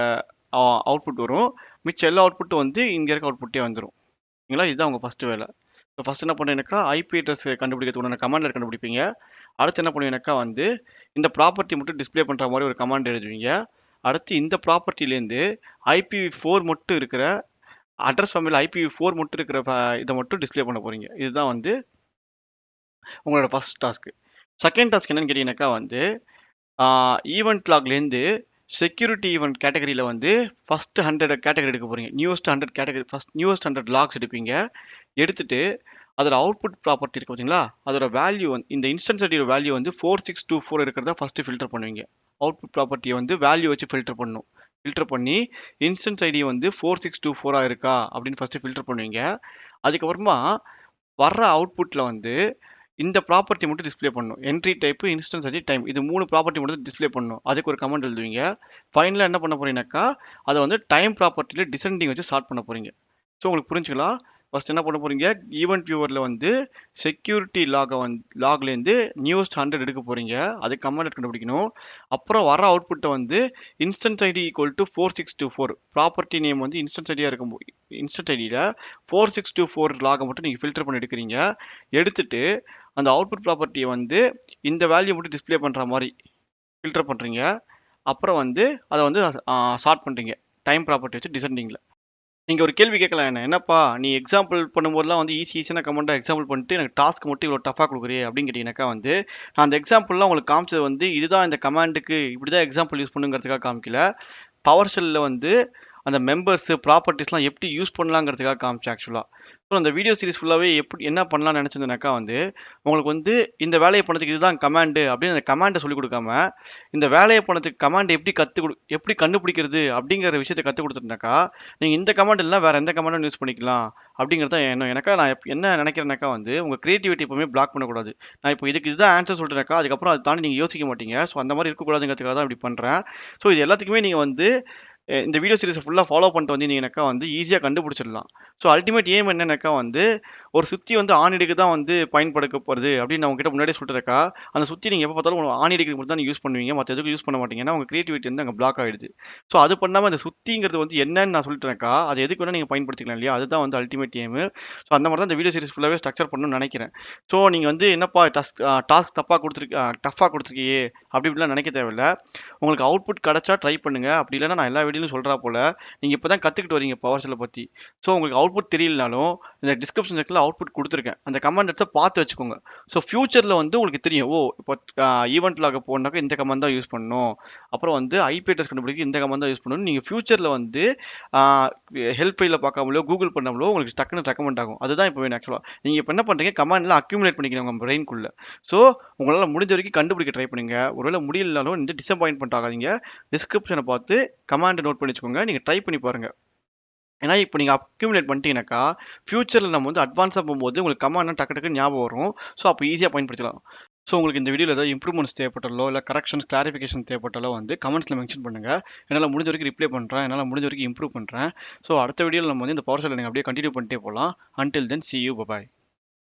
அவுட்புட் வரும். மிச்சம் எல்லா அவுட்புட்டும் வந்து இங்கே இருக்க அவுட்புட்டே வந்துடும். ஓகேங்களா? இதுதான் உங்கள் ஃபஸ்ட்டு வேலை. ஸோ ஃபஸ்ட் என்ன பண்ணுறீங்கனாக்கா ஐபி அட்ரஸ் கண்டுபிடிக்கிறதுக்கு கமாண்டில் கண்டுபிடிப்பீங்க. அடுத்து என்ன பண்ணுவீங்கனாக்கா வந்து இந்த ப்ராப்பர்ட்டி மட்டும் டிஸ்பிளே பண்ணுற மாதிரி ஒரு கமாண்ட் எழுதுவீங்க. அடுத்து இந்த ப்ராப்பர்ட்டிலேருந்து IPv4 மட்டும் இருக்கிற அட்ரஸ் ஃபேமிலியில் IPv4 மட்டும் இருக்கிற இதை மட்டும் டிஸ்பிளே பண்ண போகிறீங்க. இதுதான் வந்து உங்களோட ஃபர்ஸ்ட் டாஸ்க்கு. செகண்ட் டாஸ்க் என்னன்னு கேட்டிங்கனாக்கா வந்து ஈவெண்ட் லாக்லேருந்து செக்யூரிட்டி ஈவெண்ட் கேட்டகரியில் வந்து ஃபஸ்ட்டு 100 கேட்டகரி எடுக்க போகிறீங்க. நியூவஸ்ட் 100 கேட்டகரி, நியூவஸ்ட் 100 லாக்ஸ் எடுப்பீங்க. எடுத்துட்டு அதோட அவுட்புட் ப்ராப்பர்ட்டி இருக்குது பார்த்தீங்களா, அதோட வேல்யூ வந்து இந்த இன்ஸ்டன்ஸ் ஐடியோட வேல்யூ வந்து 4624 இருக்கிறத ஃபஸ்ட்டு ஃபில்டர் பண்ணுவீங்க. அவுட்புட் ப்ராப்பர்ட்டியை வந்து வேல்யூ வச்சு ஃபில்டர் பண்ணணும். ஃபில்டர் பண்ணி இன்ஸ்டன்ஸ் ஐடி வந்து 4624 இருக்கா அப்படின்னு ஃபஸ்ட்டு ஃபில்டர் பண்ணுவீங்க. அதுக்கப்புறமா வர்ற அவுட்புட்டில் வந்து இந்த ப்ராப்பர்ட்டி மட்டும் டிஸ்பிளே பண்ணணும். Entry type, instance ID, time, இது 3 ப்ராப்பர்ட்டி மட்டும் டிஸ்பிளே பண்ணணும். அதுக்கு ஒரு கமெண்ட் எழுதுவீங்க. ஃபைனலாக என்ன பண்ண போறீங்கன்னாக்கா அதை வந்து டைம் ப்ராப்பர்ட்டியில் டிசெண்டிங் வச்சு ஸ்டார்ட் பண்ண போகிறீங்க. ஸோ உங்களுக்கு புரிஞ்சுங்களா? ஃபஸ்ட் என்ன பண்ண போகிறீங்க, ஈவெண்ட் வியூவரில் வந்து செக்யூரிட்டி லாக்லேருந்து நியூவஸ்ட் 100 எடுக்க போகிறீங்க. அதுக்கு கமாண்ட் கண்டுபிடிக்கணும். அப்புறம் வர அவுட்புட்டை வந்து instance ID equal to 4624 property name வந்து இன்ஸ்டன்ஸ் ஐடியாக இருக்கும்போது இன்ஸ்டன்ஸ் ஐடியில் 4624 லாகை மட்டும் நீங்கள் ஃபில்டர் பண்ணி எடுக்கிறீங்க. எடுத்துட்டு அந்த அவுட்புட் ப்ராப்பர்ட்டியை வந்து இந்த வேல்யூ மட்டும் டிஸ்பிளே பண்ணுற மாதிரி ஃபில்டர் பண்ணுறீங்க. அப்புறம் வந்து அதை வந்து சார்ட் பண்ணுறீங்க டைம் ப்ராப்பர்ட்டி வச்சு டிசெண்டிங்கில். நீங்கள் ஒரு கேள்வி கேட்கலாம், என்னப்பா நீ எக்ஸாம்பிள் பண்ணும்போதெல்லாம் வந்து ஈஸியான கமெண்ட்டாக எக்ஸாம்பிள் பண்ணிட்டு எனக்கு டாஸ்க் மட்டும் இவ்வளோ டஃபாக கொடுக்குறே அப்படின்னு கேட்டிங்கனாக்கா வந்து நான் அந்த எக்ஸாம்பிள்லாம் உங்களுக்கு காமிச்சது வந்து இதுதான் இந்த கமாண்டுக்கு இப்படி தான் எக்ஸாம்பிள் யூஸ் பண்ணுங்கிறதுக்காக காமிக்கல. பவர் ஷெல்லில் வந்து அந்த மெம்பர்ஸு ப்ராப்பர்ட்டிஸ்லாம் எப்படி யூஸ் பண்ணலாங்கிறதுக்காக காமிச்சேன் ஆக்சுவலாக. ஸோ அந்த வீடியோ சீரிஸ் ஃபுல்லாகவே எப்படி என்ன பண்ணலாம்னு நினச்சிருந்தேனாக்கா வந்து உங்களுக்கு வந்து இந்த வேலையை பண்ணதுக்கு இதுதான் கமாண்டு அப்படின்னு அந்த கமாண்டை சொல்லிக் கொடுக்காம இந்த வேலையை பண்ணதுக்கு கமாண்ட் எப்படி கண்டுபிடிக்கிறது அப்படிங்கிற விஷயத்தை கற்றுக் கொடுத்துருந்தாக்கா நீங்கள் இந்த கமாண்ட் இல்லைனா வேறு எந்த கமாண்டும் யூஸ் பண்ணிக்கலாம் அப்படிங்கிறத எனக்கா நான் என்ன நினைக்கிறேனாக்கா வந்து உங்கள் க்ரியேட்டிவிட்டி எப்பவுமே பிளாக் பண்ணக்கூடாது. நான் இப்போ இதுதான் ஆன்சர் சொல்லிட்டேனாக்கா அதுக்கப்புறம் அதை தாண்டி நீங்கள் யோசிக்க மாட்டீங்க. ஸோ அந்த மாதிரி இருக்கக்கூடாதுங்கிறதுக்காக தான் இப்படி பண்ணுறேன். ஸோ இது எல்லாத்துக்குமே நீங்கள் வந்து இந்த வீடியோ சீரிஸை ஃபுல்லாக ஃபாலோ பண்ணிட்டு வந்தீங்கன்னாக்கா வந்து ஈஸியாக கண்டுபிடிச்சிடலாம். ஸோ அல்டிமேட் ஏம் என்னன்னாக்கா வந்து ஒரு சுற்றி வந்து ஆணிடுக்கு தான் வந்து பயன்படுத்த போகிறது அப்படின்னு நான் உங்ககிட்ட முன்னாடியே சொல்லிட்டுருக்கா. அந்த சுற்றி நீங்கள் எப்போ பார்த்தாலும் ஆணிடுக்கு மட்டும் தான் யூஸ் பண்ணுவீங்க, மற்ற எதுக்கும் யூஸ் பண்ண மாட்டீங்கன்னா உங்கள் கிரியேட்டிவிட்டி வந்து அங்கே பிளாக் ஆகிடுது. ஸோ அது பண்ணாமல் அந்த சுற்றிங்கிறது வந்து என்னன்னு நான் சொல்லிட்டுருக்கா, அது எதுக்கு வேணால் நீங்கள் பயன்படுத்திக்கலாம் இல்லையா, அதுதான் வந்து அல்டிமேட் ஏமு. ஸோ அந்த மாதிரி தான் இந்த வீடியோ சீரிஸ் ஃபுல்லாகவே ஸ்ட்ரக்சர் பண்ணணும்னு நினைக்கிறேன். ஸோ நீங்கள் வந்து என்னப்பா டாஸ்க் டஃப்பாக கொடுத்துருக்கியே அப்படி இப்படிலாம் நினைக்க தேவையில்லை. உங்களுக்கு அவுட்புட் கிடச்சா ட்ரை பண்ணுங்கள். அப்படி இல்லைன்னா நான் எல்லா வீடியோவில் சொல்கிறா போல் நீங்கள் இப்போ தான் கற்றுக்கிட்டு வரீங்க பவர் ஷெல்லை பற்றி. ஸோ உங்களுக்கு அவுட்புட் தெரியலனாலும் இந்த டிஸ்கிரிப்ஷன் செக்ஷனில் அவுட்புட் கொடுத்துருக்கேன். அந்த கமாண்ட் எடுத்து பார்த்து வச்சுக்கோங்க. ஸோ ஃபியூச்சரில் வந்து உங்களுக்கு தெரியும், ஓ இப்போ ஈவெண்ட் லாக போனாக்கா இந்த கமாண்ட் தான் யூஸ் பண்ணணும், அப்புறம் வந்து ஐபி அட்ரஸ் கண்டுபிடிக்க இந்த கமாண்ட் தான் யூஸ் பண்ணணும். நீங்கள் ஃபியூச்சரில் வந்து ஹெல்ப் ஃபைலில் பார்க்காமலோ கூகுள் பண்ணாமலோ உங்களுக்கு டக்குன்னு ரெக்கமெண்ட் ஆகும். அதுதான் இப்போ வேணும் ஆக்சுவலாக. நீங்கள் இப்போ என்ன பண்ணுறீங்க, கமாண்ட்லாம் அக்யூமுலேட் பண்ணிக்கிறீங்க உங்கள் பிரெயின்குள்ளே. ஸோ உங்களால் முடிஞ்ச வரைக்கும் கண்டுபிடிக்க ட்ரை பண்ணுங்க. ஒருவேளை முடியலனாலும் இந்த டிசப்பாயின்மெண்ட் ஆகாதீங்க. டிஸ்கிரிப்ஷனை பார்த்து கமாண்டை நோட் பண்ணி வச்சுக்கோங்க. நீங்கள் ட்ரை பண்ணி பாருங்கள். ஏன்னா இப்போ நீங்கள் அக்யூமுலேட் பண்ணிட்டீங்கன்னாக்கா ஃபியூச்சரில் நம்ம வந்து அட்வான்ஸாக போகும்போது உங்களுக்கு கமாண்ட்லாம் டக்கு டக்குன்னு ஞாபகம் வரும். ஸோ அப்போ ஈஸியாக பயன்படுத்தலாம். ஸோ உங்களுக்கு இந்த வீடியோவில் ஏதாவது இம்ப்ரூவ்மெண்ட்ஸ் தேவைப்பட்டாலோ இல்லை கரெக்ஷன்ஸ் கிளாரிஃபிகேஷன் தேவைப்பட்டாலோ வந்து கமெண்ட்ஸில் மென்ஷன் பண்ணுங்கள். என்னால் முடிஞ்ச வரைக்கும் ரிப்ளை பண்ணுறேன், என்னால் முடிஞ்ச வரைக்கும் இம்ப்ரூவ் பண்ணுறேன். ஸோ அடுத்த வீடியோவில் நம்ம வந்து இந்த பவர் ஷெல்லை நீங்கள் அப்படியே கண்டினியூ பண்ணிட்டே போகலாம். Until then see you, bye bye.